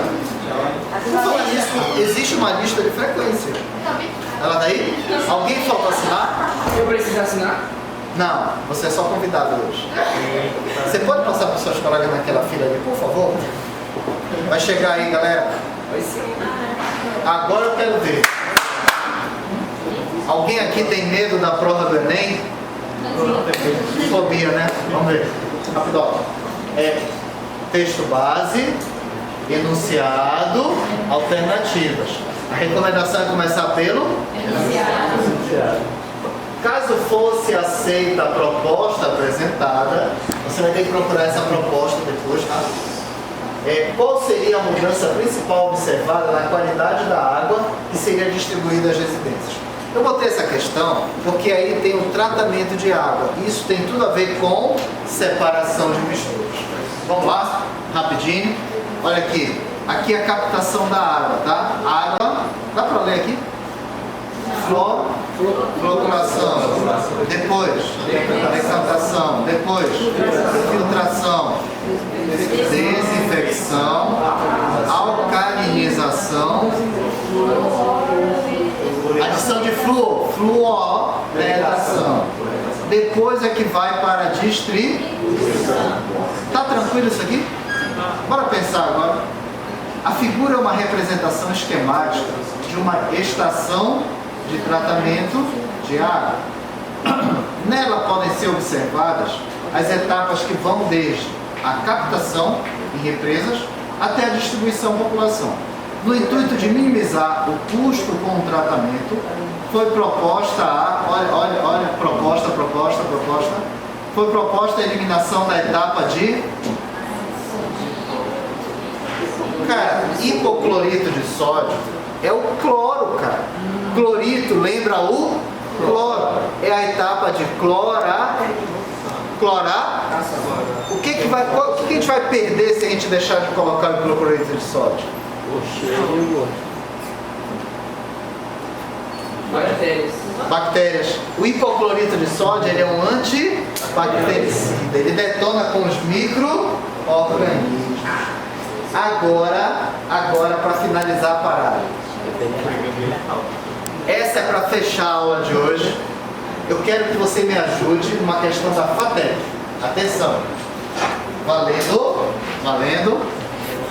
Speaker 2: Por falar nisso, existe uma lista de frequência. Ela daí? Alguém falta assinar?
Speaker 10: Eu preciso assinar?
Speaker 2: Não, você é só convidado hoje. Você pode passar para os seus colegas naquela fila ali, por favor? Vai chegar aí, galera. Agora eu quero ver. Alguém aqui tem medo da prova do Enem? Fobia, né? Vamos ver. Rapidão. Texto base, enunciado, alternativas. A recomendação é começar pelo enunciado. Caso fosse aceita a proposta apresentada, você vai ter que procurar essa proposta depois, tá? Qual seria a mudança principal observada na qualidade da água que seria distribuída às residências? Eu botei essa questão porque aí tem o tratamento de água. Isso tem tudo a ver com separação de misturas. Vamos lá, rapidinho. Olha aqui. Aqui é a captação da água, tá? Água, dá para ler aqui? Floculação. Depois, decantação. Depois, filtração. Desinfecção. Alcalinização. Adição de flúor. Fluoridação. Depois é que vai para a distribuição. Tá tranquilo isso aqui? Bora pensar agora. A figura é uma representação esquemática de uma estação de tratamento de água. Nela podem ser observadas as etapas que vão desde a captação em represas até a distribuição à população. No intuito de minimizar o custo com o tratamento, foi proposta foi proposta a eliminação da etapa de hipoclorito de sódio é o cloro, cara. Clorito lembra o cloro. É a etapa de clorar. O que a gente vai perder se a gente deixar de colocar o hipoclorito de sódio? Bactérias. O hipoclorito de sódio ele é um antibactericida. Ele detona com os micro-organismos. Agora para finalizar a parada. Essa é para fechar a aula de hoje. Eu quero que você me ajude numa questão da FATEC. Atenção. Valendo.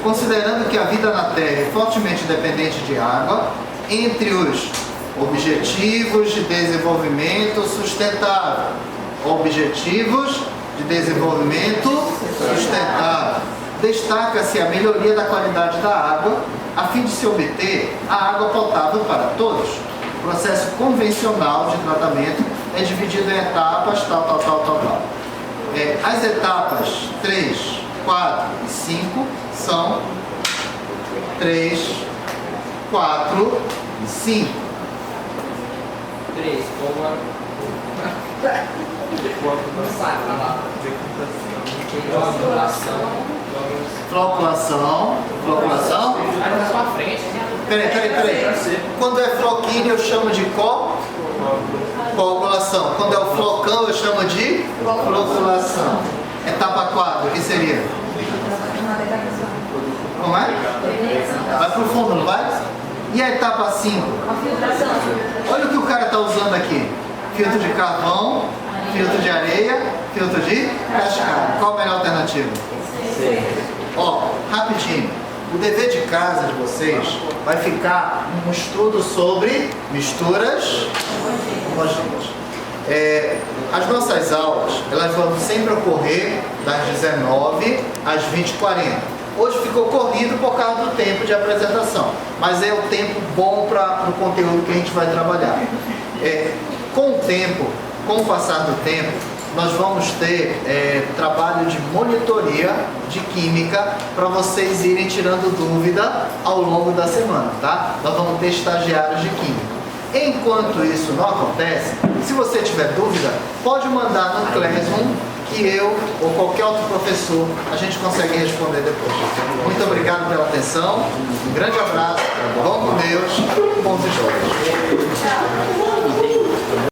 Speaker 2: Considerando que a vida na Terra é fortemente dependente de água, entre os Objetivos de Desenvolvimento Sustentável. Objetivos de Desenvolvimento Sustentável. Destaca-se a melhoria da qualidade da água, a fim de se obter a água potável para todos. O processo convencional de tratamento é dividido em etapas, tal. As etapas 3, 4 e 5 são 3, 4 e 5.
Speaker 10: 3,
Speaker 2: Floculação. Peraí. Quando é floquinho eu chamo de coagulação. Quando é o flocão eu chamo de floculação. Etapa 4, o que seria? Como é? Vai pro fundo, não vai? E a etapa 5? Olha o que o cara está usando aqui. Filtro de carvão, filtro de areia, filtro de cascalho. Qual a melhor alternativa? Rapidinho. O dever de casa de vocês vai ficar um estudo sobre misturas homogêneas. As nossas aulas, elas vão sempre ocorrer das 19 às 20h40. Hoje ficou corrido por causa do tempo de apresentação, mas é o tempo bom para o conteúdo que a gente vai trabalhar. Com o tempo, com o passar do tempo, nós vamos ter trabalho de monitoria de química para vocês irem tirando dúvida ao longo da semana, tá? Nós vamos ter estagiários de química. Enquanto isso não acontece, se você tiver dúvida, pode mandar no Classroom que eu ou qualquer outro professor a gente consegue responder depois. Muito obrigado pela atenção, um grande abraço, vão com Deus, bons estudos.